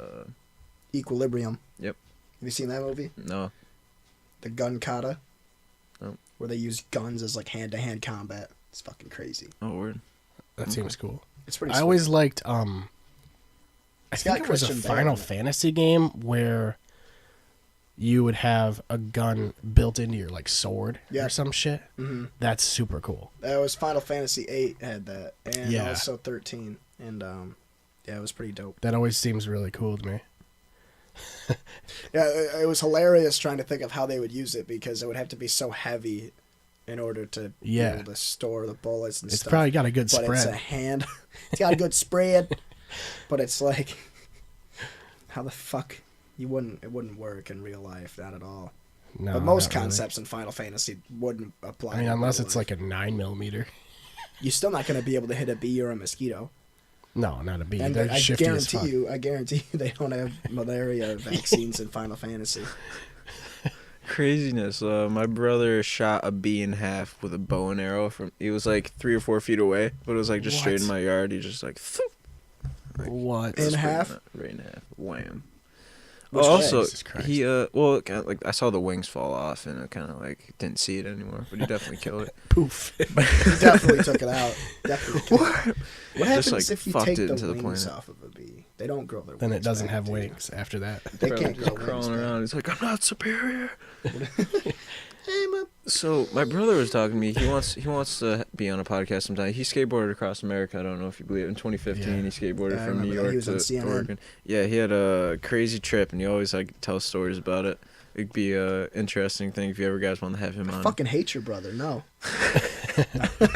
Equilibrium. Yep. Have you seen that movie? No. The gun kata? No. Where they use guns as hand-to-hand combat. It's fucking crazy. Oh, word. That seems cool. It's pretty I always liked... I think it was a Final Fantasy game where you would have a gun built into your sword or some shit. Mm-hmm. That's super cool. That was Final Fantasy 8 had that, and also 13, and it was pretty dope. That always seems really cool to me. Yeah, it was hilarious trying to think of how they would use it because it would have to be so heavy in order to be able to store the bullets and stuff. It's probably got a good spread. But it's a hand. It's got a good spread. But it's like, how the fuck it wouldn't work in real life, not at all. No, but most concepts in Final Fantasy wouldn't apply. I mean, unless it's like a 9mm. You're still not going to be able to hit a bee or a mosquito. No, not a bee. And They're shifty as fuck. I guarantee you they don't have malaria vaccines in Final Fantasy. Craziness. My brother shot a bee in half with a bow and arrow. He was 3 or 4 feet away, but it was just straight in my yard. He just what? In half? Right in half. Wham. Also, he well, kind of like I saw the wings fall off, and I kind of like didn't see it anymore. But he definitely killed it. Poof. He definitely took it out. Definitely. What happens like, if you take the wings off of a bee? They don't grow their wings. Then it doesn't back, have wings after that. They can't grow crawling wings around. He's like, I'm not superior. So my brother was talking to me. He wants to be on a podcast sometime. He skateboarded across America. I don't know if you believe it. In 2015, he skateboarded from New York to Oregon. Yeah, he had a crazy trip, and he always like tells stories about it. It'd be a interesting thing if you ever guys want to have him on. I fucking hate your brother. No.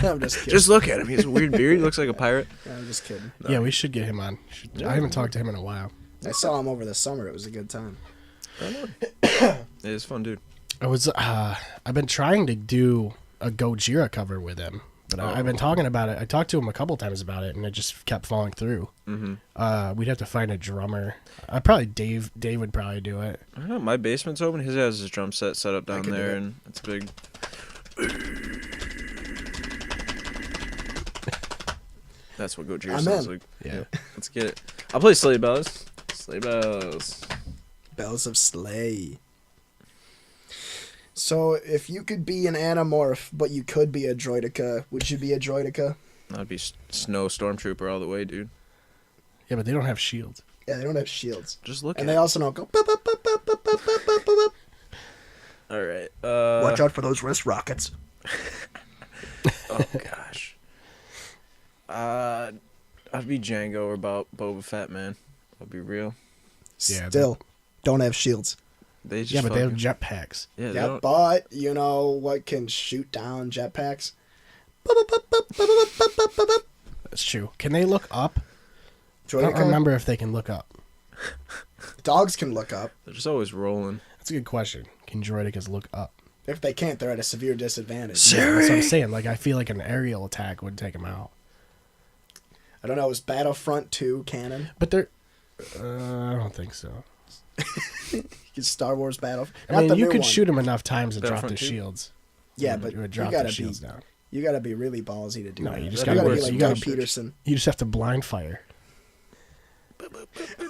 I'm just kidding. Just look at him. He has a weird beard. He looks like a pirate. Yeah, I'm just kidding. No. Yeah, we should get him on. I haven't talked to him in a while. I saw him over the summer. It was a good time. It's fun, dude. I've been trying to do a Gojira cover with him, but I've been talking about it. I talked to him a couple times about it, and it just kept falling through. Mm-hmm. We'd have to find a drummer. Dave would probably do it. I don't know. My basement's open. His has his drum set up down there, and it's big. That's what Gojira sounds like. Yeah. Let's get it. I'll play Sleigh Bells. Sleigh Bells. Bells of Sleigh. So, if you could be an Animorph, but you could be a Droideka, would you be a Droideka? I'd be Snow Stormtrooper all the way, dude. Yeah, but they don't have shields. Yeah, they don't have shields. Just look and at they also don't go... Bup, bup, bup, bup, bup, bup, bup, bup, bup. All right. Watch out for those wrist rockets. Oh, gosh. I'd be Django or Boba Fett, man. I'll be real. Yeah, Still, don't have shields. They just but they have jetpacks. Yeah, but you know what can shoot down jetpacks? That's true. Can they look up? Droideka? I don't remember if they can look up. Dogs can look up. They're just always rolling. That's a good question. Can Droidekas look up? If they can't, they're at a severe disadvantage. Yeah, that's what I'm saying. Like, I feel like an aerial attack would take them out. I don't know. Is Battlefront 2 canon? But they're... I don't think so. Star Wars Battle. I mean, you could shoot them enough times to drop the shields. Yeah, but it would drop the shields down. You gotta be really ballsy to do that. You just gotta be like Doug Peterson. You just have to blind fire.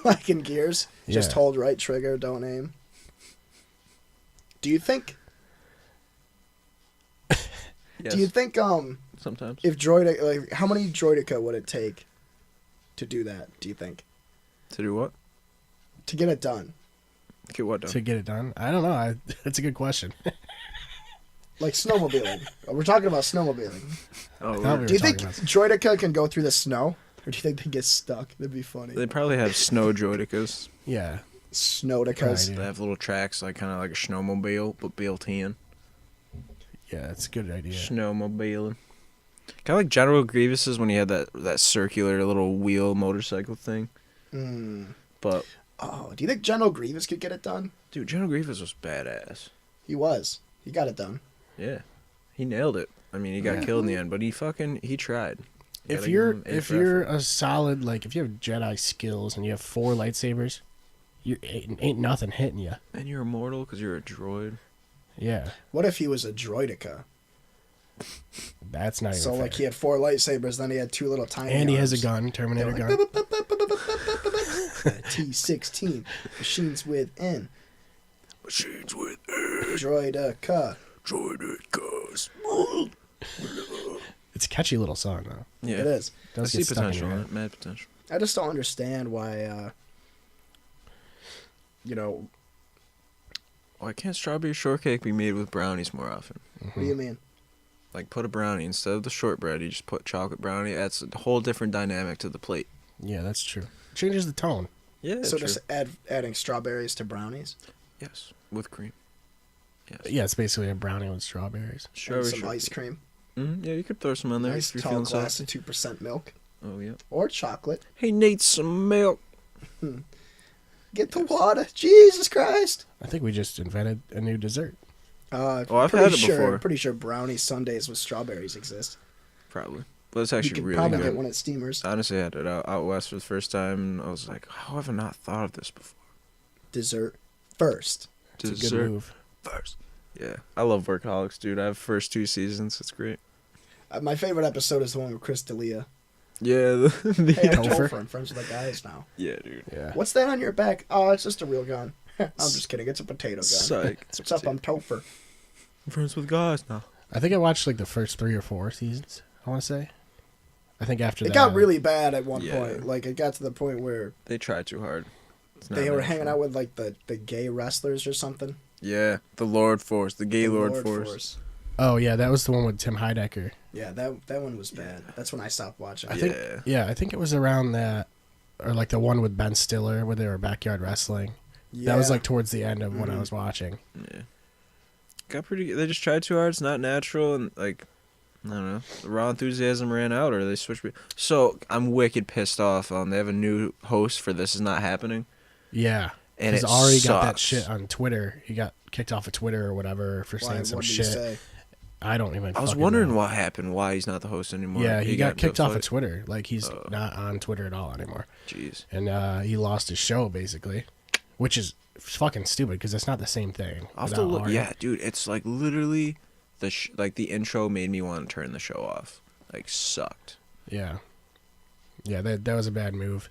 Like in Gears, just hold right trigger, don't aim. Do you think? Yes. Do you think? Sometimes. If Droideka, like, how many Droideka would it take to do that? Do you think? To do what? To get it done. Get what done? To get it done? I don't know. That's a good question. Like snowmobiling. We're talking about snowmobiling. Oh, do you think Droideka can go through the snow? Or do you think they get stuck? That'd be funny. They probably have snow Droidekas. Yeah. Snowdekas. They have little tracks, like kind of like a snowmobile, but built in. Yeah, that's a good idea. Snowmobiling. Kind of like General Grievous's when he had that circular little wheel motorcycle thing. But do you think General Grievous could get it done? Dude, General Grievous was badass. He was. He got it done. Yeah, he nailed it. I mean, he got killed in the end, but he tried. If you're a solid, like, if you have Jedi skills and you have 4 lightsabers, you ain't nothing hitting you. And you're immortal because you're a droid. Yeah. What if he was a Droideka? That's not even So, fair. like, he had 4 lightsabers, then he had 2 little tiny And he arms. has a gun, Terminator gun. T-16. Machines within. Machines with Droideka. Droidekas. It's a catchy little song, though. Yeah, it is. I see potential in it. Mad potential. I just don't understand why, Why can't strawberry shortcake be made with brownies more often? What do you mean? Like, put a brownie instead of the shortbread. You just put chocolate brownie. Adds a whole different dynamic to the plate. Yeah, that's true. Changes the tone. Yeah, So true. just adding strawberries to brownies? Yes, with cream. Yes. Yeah, it's basically a brownie with strawberries. And some ice cream. Yeah, you could throw some on there Nice if you're tall feeling glass saucy. of 2% milk. Oh, yeah. Or chocolate. Hey, Nate, some milk. Get the water. Jesus Christ. I think we just invented a new dessert. I've had it before. I'm pretty sure brownie sundaes with strawberries exist. Probably. But it's You actually could really probably good. get one at Steamers. I honestly had it out west for the first time, and I was like, how have I not thought of this before? Dessert first. It's a good move. First. Yeah. I love Workaholics, dude. I have first 2 seasons. It's great. My favorite episode is the one with Chris D'Elia. Yeah, Hey, I'm Topher. Topher. I'm friends with the guys now. yeah, dude. Yeah. What's that on your back? Oh, it's just a real gun. I'm just kidding. It's a potato gun. Psych. What's up? I'm Topher. I'm friends with guys now. I think I watched like the first 3 or 4 seasons. I want to say. I think after It that got really bad at one Yeah. point. Like it got to the point where They tried too hard. It's not they were natural. hanging out with like the gay wrestlers or something. Yeah, the Lord Force, the gay The Lord Force. Oh yeah, that was the one with Tim Heidecker. Yeah, that one was bad. That's when I stopped watching. I think. Yeah. I think it was around that, or like the one with Ben Stiller where they were backyard wrestling. That was like towards the end of when I was watching. Yeah. Got pretty. They just tried too hard. It's not natural, and like, I don't know. The raw enthusiasm ran out, or they switched. So I'm wicked pissed off. They have a new host for This Is Not Happening. Yeah. And Because it Ari sucks. got that shit on Twitter. He got kicked off of Twitter or whatever for saying some What did he shit. say? I don't even. I was fucking wondering know. what happened. Why he's not the host anymore. Yeah, he got into a kicked off of fight? Twitter. Like he's not on Twitter at all anymore. Jeez. And he lost his show basically, which is fucking stupid because it's not the same thing. I'll have to without look. Ari. Yeah, dude, it's like literally the intro made me want to turn the show off. Like sucked. Yeah. Yeah, that was a bad move.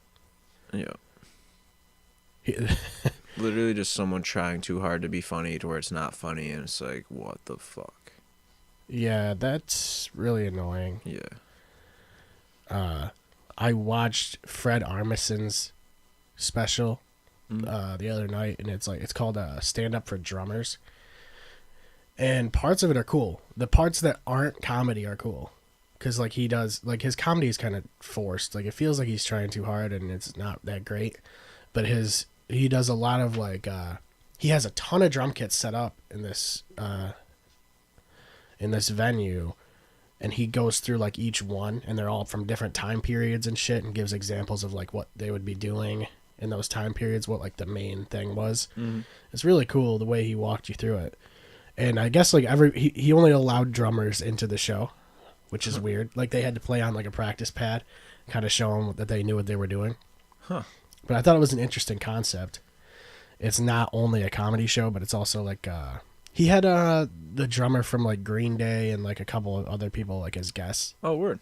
Yeah. Literally just someone trying too hard to be funny to where it's not funny, and it's like, what the fuck? Yeah, that's really annoying. Yeah. I watched Fred Armisen's special the other night, and it's called Stand Up for Drummers. And parts of it are cool. The parts that aren't comedy are cool. Because, like, he does... Like, his comedy is kind of forced. Like, it feels like he's trying too hard, and it's not that great. But he does a lot of, like... he has a ton of drum kits set up in this venue. And he goes through, like, each one. And they're all from different time periods and shit. And gives examples of, like, what they would be doing in those time periods. What, like, the main thing was. Mm-hmm. It's really cool the way he walked you through it. And I guess, like, he only allowed drummers into the show, which is weird. Like, they had to play on, like, a practice pad, kind of show them that they knew what they were doing. Huh. But I thought it was an interesting concept. It's not only a comedy show, but it's also, like, he had the drummer from, like, Green Day and, like, a couple of other people, like, as guests. Oh, word.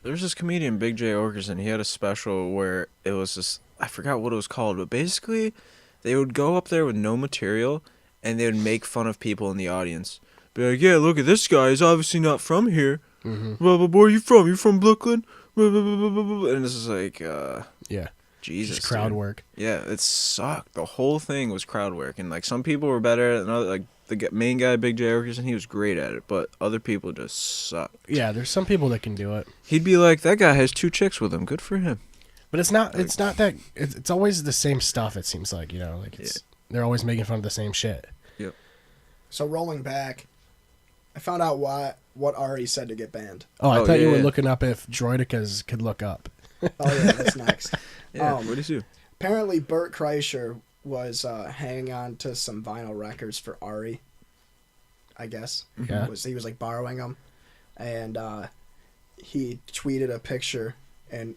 There's this comedian, Big J. Okerson. He had a special where it was this... I forgot what it was called, but basically they would go up there with no material, and they would make fun of people in the audience. Be like, yeah, look at this guy. He's obviously not from here. Mm-hmm. Blah, blah, blah. Where you from? You from Brooklyn? Blah, blah, blah, blah, blah. And this is like, yeah, Jesus. just crowd dude. work. Yeah, it sucked. The whole thing was crowd work. And, like, some people were better at it. Like, the main guy, Big J. Okerson, he was great at it. But other people just sucked. Yeah, there's some people that can do it. He'd be like, that guy has 2 chicks with him. Good for him. But it's not that... It's always the same stuff, it seems like, you know? Like, they're always making fun of the same shit. Yep. So rolling back, I found out what Ari said to get banned. Oh, I thought you were yeah. looking up if droidicas could look up. Oh yeah, that's next. Yeah, what did he do? Apparently, Bert Kreischer was hanging on to some vinyl records for Ari. I guess. Yeah. He was like borrowing them, and he tweeted a picture, and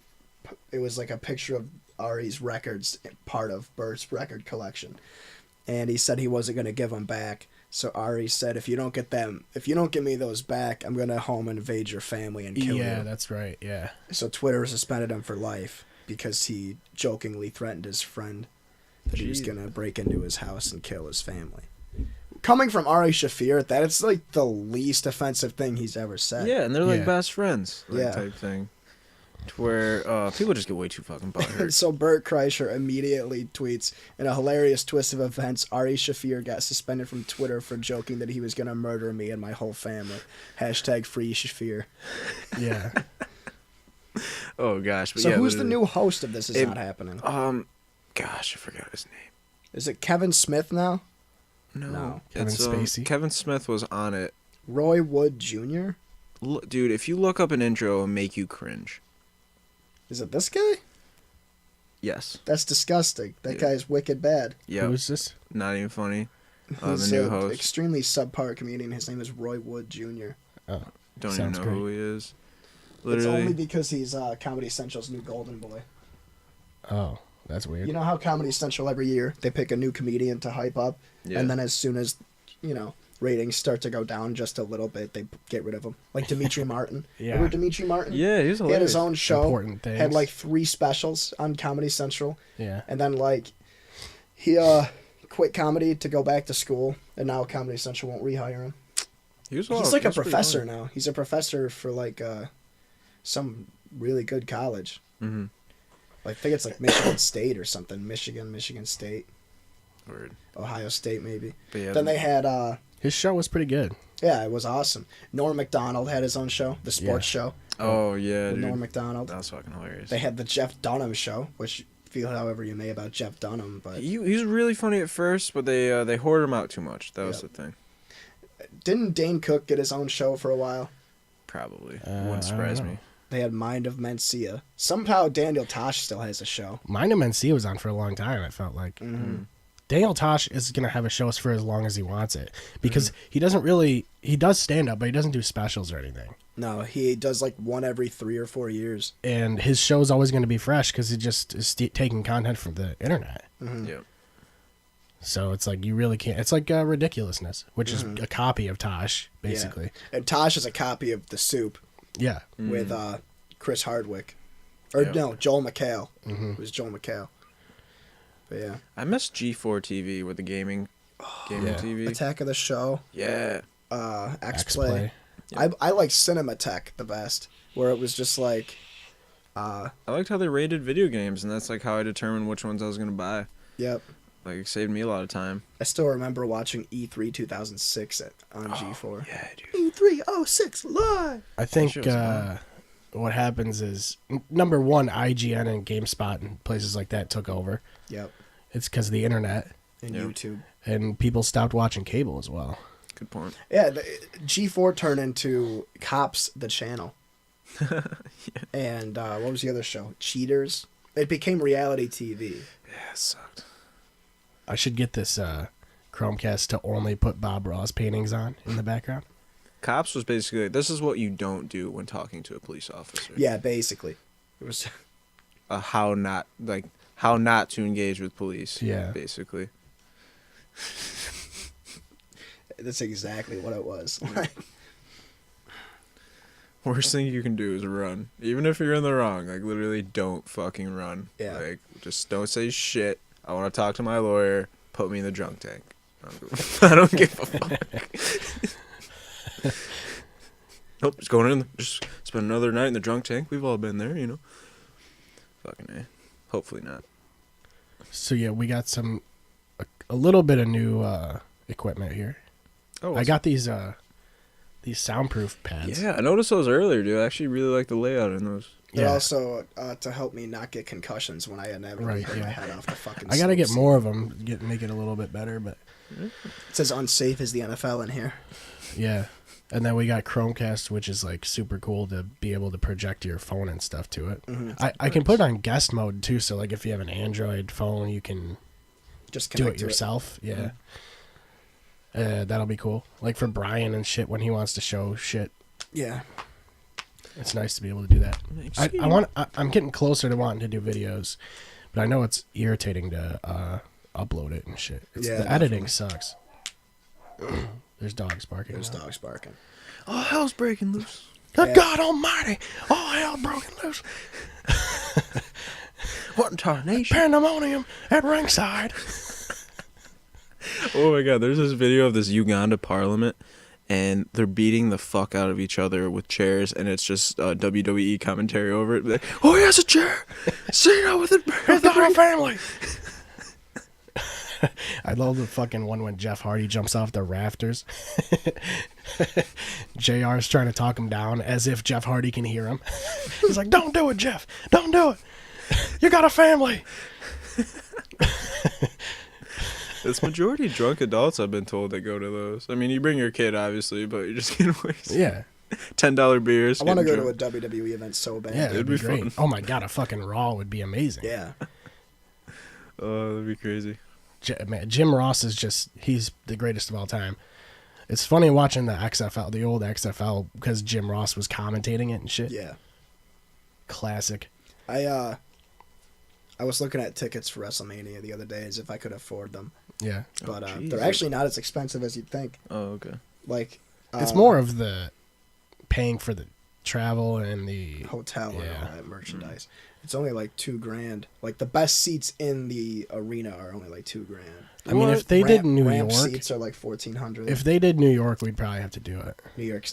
it was like a picture of Ari's records, part of Bert's record collection, and he said he wasn't going to give them back. So Ari said, if you don't give me those back, I'm going to home invade your family and kill you. Yeah, that's right. Yeah. So Twitter suspended him for life because he jokingly threatened his friend that he was going to break into his house and kill his family. Coming from Ari Shaffir, that it's like the least offensive thing he's ever said. Yeah, and they're like Yeah. best friends, like, Yeah. type thing. To where people just get way too fucking butthurt. So Bert Kreischer immediately tweets, in a hilarious twist of events, Ari Shaffir got suspended from Twitter for joking that he was going to murder me and my whole family. # free Shaffir. Yeah. Oh gosh, but So yeah, who's the literally- new host of This Is Not Happening? Gosh, I forgot his name. Is it Kevin Smith now? No. Kevin It's, Spacey? Kevin Smith was on it. Roy Wood Jr.? Dude, if you look up an intro, it'll make you cringe. Is it this guy? Yes. That's disgusting. That guy's wicked bad. Yeah. Who is this? Not even funny. The He's new an host. extremely subpar comedian. His name is Roy Wood Jr. Oh, Don't even sounds know great. who he is. It's Literally. only because he's Comedy Central's new golden boy. Oh, that's weird. You know how Comedy Central every year they pick a new comedian to hype up, Yeah. and then as soon as ratings start to go down just a little bit, they get rid of him. Like Dimitri Martin. Yeah. Remember Dimitri Martin? Yeah, he was hilarious. He had his own show. Important things. Had like 3 specials on Comedy Central. Yeah. And then like he quit comedy to go back to school, and now Comedy Central won't rehire him. He's like a professor now. He's a professor for like some really good college. Mm-hmm. Like, I think it's like Michigan State or something. Michigan State. Word. Ohio State, maybe. But yeah, then they had... his show was pretty good. Yeah, it was awesome. Norm Macdonald had his own show, the sports show. Oh, yeah, with dude. Norm Macdonald. That was fucking hilarious. They had the Jeff Dunham show, which feel however you may about Jeff Dunham, but... He was really funny at first, but they hoarded him out too much. That was the thing. Didn't Dane Cook get his own show for a while? Probably. Wouldn't surprise me. They had Mind of Mencia. Somehow Daniel Tosh still has a show. Mind of Mencia was on for a long time, I felt like. Mm-hmm. Daniel Tosh is going to have a show for as long as he wants it. Because he doesn't really... He does stand-up, but he doesn't do specials or anything. No, he does like one every 3 or 4 years. And his show's always going to be fresh because he just is taking content from the internet. Mm-hmm. Yeah. So it's like you really can't... It's like Ridiculousness, which is a copy of Tosh, basically. Yeah. And Tosh is a copy of The Soup. Yeah. With Chris Hardwick. Or no, Joel McHale. It was Joel McHale. But yeah. I miss G4 TV with the gaming TV. Attack of the Show. Yeah. X-Play. I like Cinematech the best, where it was just like... I liked how they rated video games, and that's like how I determined which ones I was going to buy. Yep. Like, it saved me a lot of time. I still remember watching E3 2006 on G4. Yeah, dude. E3 06 live! I think what happens is, number one, IGN and GameSpot and places like that took over. Yep. It's because of the internet. And YouTube. And people stopped watching cable as well. Good point. Yeah, G4 turned into Cops the Channel. And what was the other show? Cheaters. It became reality TV. Yeah, it sucked. I should get this Chromecast to only put Bob Ross paintings on in the background. Cops was basically, this is what you don't do when talking to a police officer. Yeah, basically. It was how not to engage with police. Yeah. Basically. That's exactly what it was. Worst thing you can do is run. Even if you're in the wrong. Like, literally, don't fucking run. Yeah. Like, just don't say shit. I want to talk to my lawyer. Put me in the drunk tank. I don't give a fuck. Nope, just going in. Just spend another night in the drunk tank. We've all been there, you know. Fucking A. Hopefully not. So, yeah, we got a little bit of new equipment here. Oh, I got these soundproof pads. Yeah, I noticed those earlier, dude. I actually really like the layout in those. They're also to help me not get concussions when I inevitably hit my head off the fucking I gotta get more of them, make it a little bit better, but... It says unsafe as the NFL in here. Yeah. And then we got Chromecast, which is like super cool to be able to project your phone and stuff to it. Mm-hmm. I can put it on guest mode too, so like if you have an Android phone, you can just do it yourself. Yeah. That'll be cool. Like for Brian and shit when he wants to show shit. Yeah. It's nice to be able to do that. I'm getting closer to wanting to do videos, but I know it's irritating to upload it and shit. The editing sucks. There's dogs barking. Dogs barking. Oh, hell's breaking loose. Good God Almighty! All hell broken loose. What in tarnation? Pandemonium at ringside. Oh my God! There's this video of this Uganda parliament. And they're beating the fuck out of each other with chairs, and it's just WWE commentary over it. Like, oh, he has a chair. Cena with it. It's not a family. I love the fucking one when Jeff Hardy jumps off the rafters. JR's trying to talk him down as if Jeff Hardy can hear him. He's like, "Don't do it, Jeff. Don't do it. You got a family." It's majority drunk adults, I've been told, that go to those. I mean, you bring your kid, obviously, but you're just getting wasted. Yeah. $10 beers. I want to go to a WWE event so bad. Yeah, it'd be great. Fun. Oh my God, a fucking Raw would be amazing. Yeah. Oh, that'd be crazy. Man, Jim Ross is he's the greatest of all time. It's funny watching the XFL, the old XFL, because Jim Ross was commentating it and shit. Yeah. Classic. I was looking at tickets for WrestleMania the other day as if I could afford them. Yeah. But they're actually not as expensive as you'd think. Oh, okay. Like it's more of the paying for the travel and the hotel and all that merchandise. It's only like $2,000. Like the best seats in the arena are only like $2,000. I mean, if they did New ramp York, seats are like $1,400. If they did New York, we'd probably have to do it. New York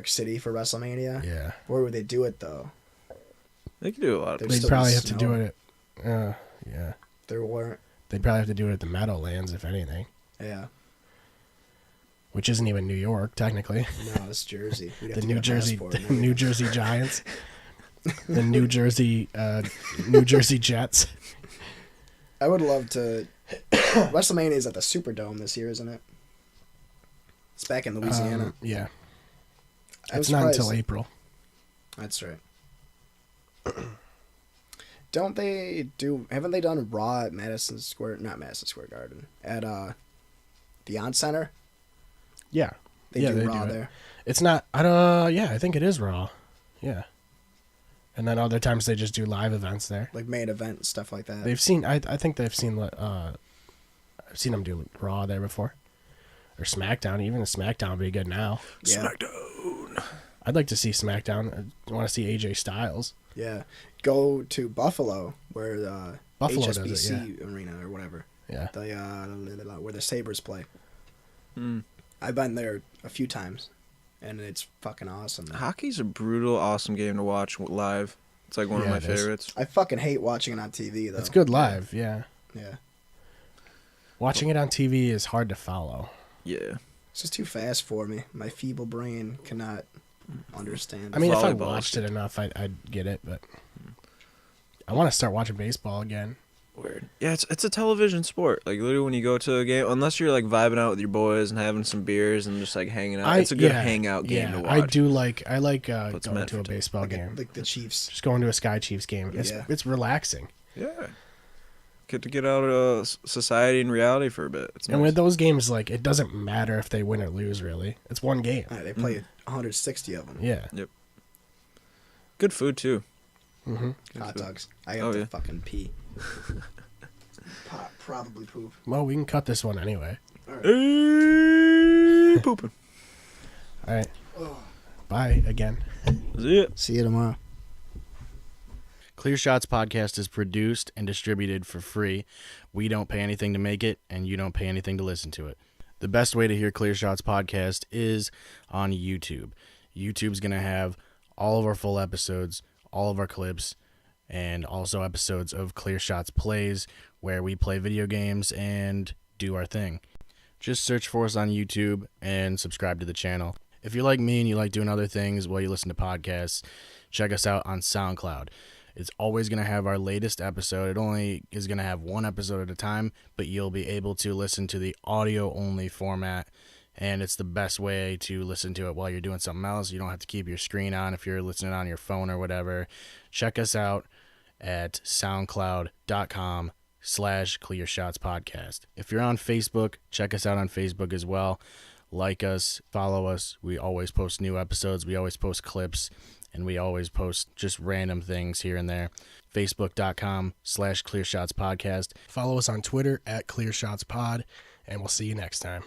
City for WrestleMania. Yeah. Where would they do it though? They could do a lot of. They'd probably have to do it. Yeah. There weren't. They'd probably have to do it at the Meadowlands, if anything. Yeah. Which isn't even New York, technically. No, it's Jersey. The New Jersey Giants. The New Jersey Jets. I would love to. WrestleMania is at the Superdome this year, isn't it? It's back in Louisiana. Yeah. It's not until April. That's right. Haven't they done Raw at Madison Square Garden, at the On Center? Yeah. They do Raw there. It's not, I think it is Raw. Yeah. And then other times they just do live events there. Like main event and stuff like that. I think they've seen, I've seen them do Raw there before. Or SmackDown. Even SmackDown would be good now. Yeah. SmackDown. I'd like to see SmackDown. I want to see AJ Styles. Yeah. Go to Buffalo, where Buffalo HSBC does it, arena or whatever. Yeah. Where the Sabres play. Hmm. I've been there a few times, and it's fucking awesome. Hockey's a brutal, awesome game to watch live. It's like one of my favorites. I fucking hate watching it on TV, though. It's good live, yeah. Yeah. Watching it on TV is hard to follow. Yeah. It's just too fast for me. My feeble brain cannot understand. I mean, if I watched it enough, I'd get it, but I want to start watching baseball again. Weird. Yeah, it's a television sport. Like, literally when you go to a game, unless you're like vibing out with your boys and having some beers and just like hanging out, it's a good hangout game to watch. I like going to a baseball game. Like the Chiefs. Just going to a Sky Chiefs game. It's relaxing. Yeah. Get out of society and reality for a bit. It's and with those games, like, it doesn't matter if they win or lose, really. It's one game. They play 160 of them. Yeah. Yep. Good food, too. Mm-hmm. Hot dogs. I have to fucking pee. Probably poop. Well, we can cut this one anyway. All right. Hey, pooping. All right. Bye again. See you tomorrow. Clear Shots Podcast is produced and distributed for free. We don't pay anything to make it, and you don't pay anything to listen to it. The best way to hear Clear Shots Podcast is on YouTube. YouTube's going to have all of our full episodes, all of our clips, and also episodes of Clear Shots Plays, where we play video games and do our thing. Just search for us on YouTube and subscribe to the channel. If you're like me and you like doing other things while you listen to podcasts, check us out on SoundCloud. It's always going to have our latest episode. It only is going to have one episode at a time, but you'll be able to listen to the audio-only format, and it's the best way to listen to it while you're doing something else. You don't have to keep your screen on if you're listening on your phone or whatever. Check us out at soundcloud.com/Clear Shots Podcast. If you're on Facebook, check us out on Facebook as well. Like us, follow us. We always post new episodes. We always post clips. And we always post just random things here and there. Facebook.com/Clear Shots Podcast. Follow us on Twitter @ClearShotsPod, and we'll see you next time.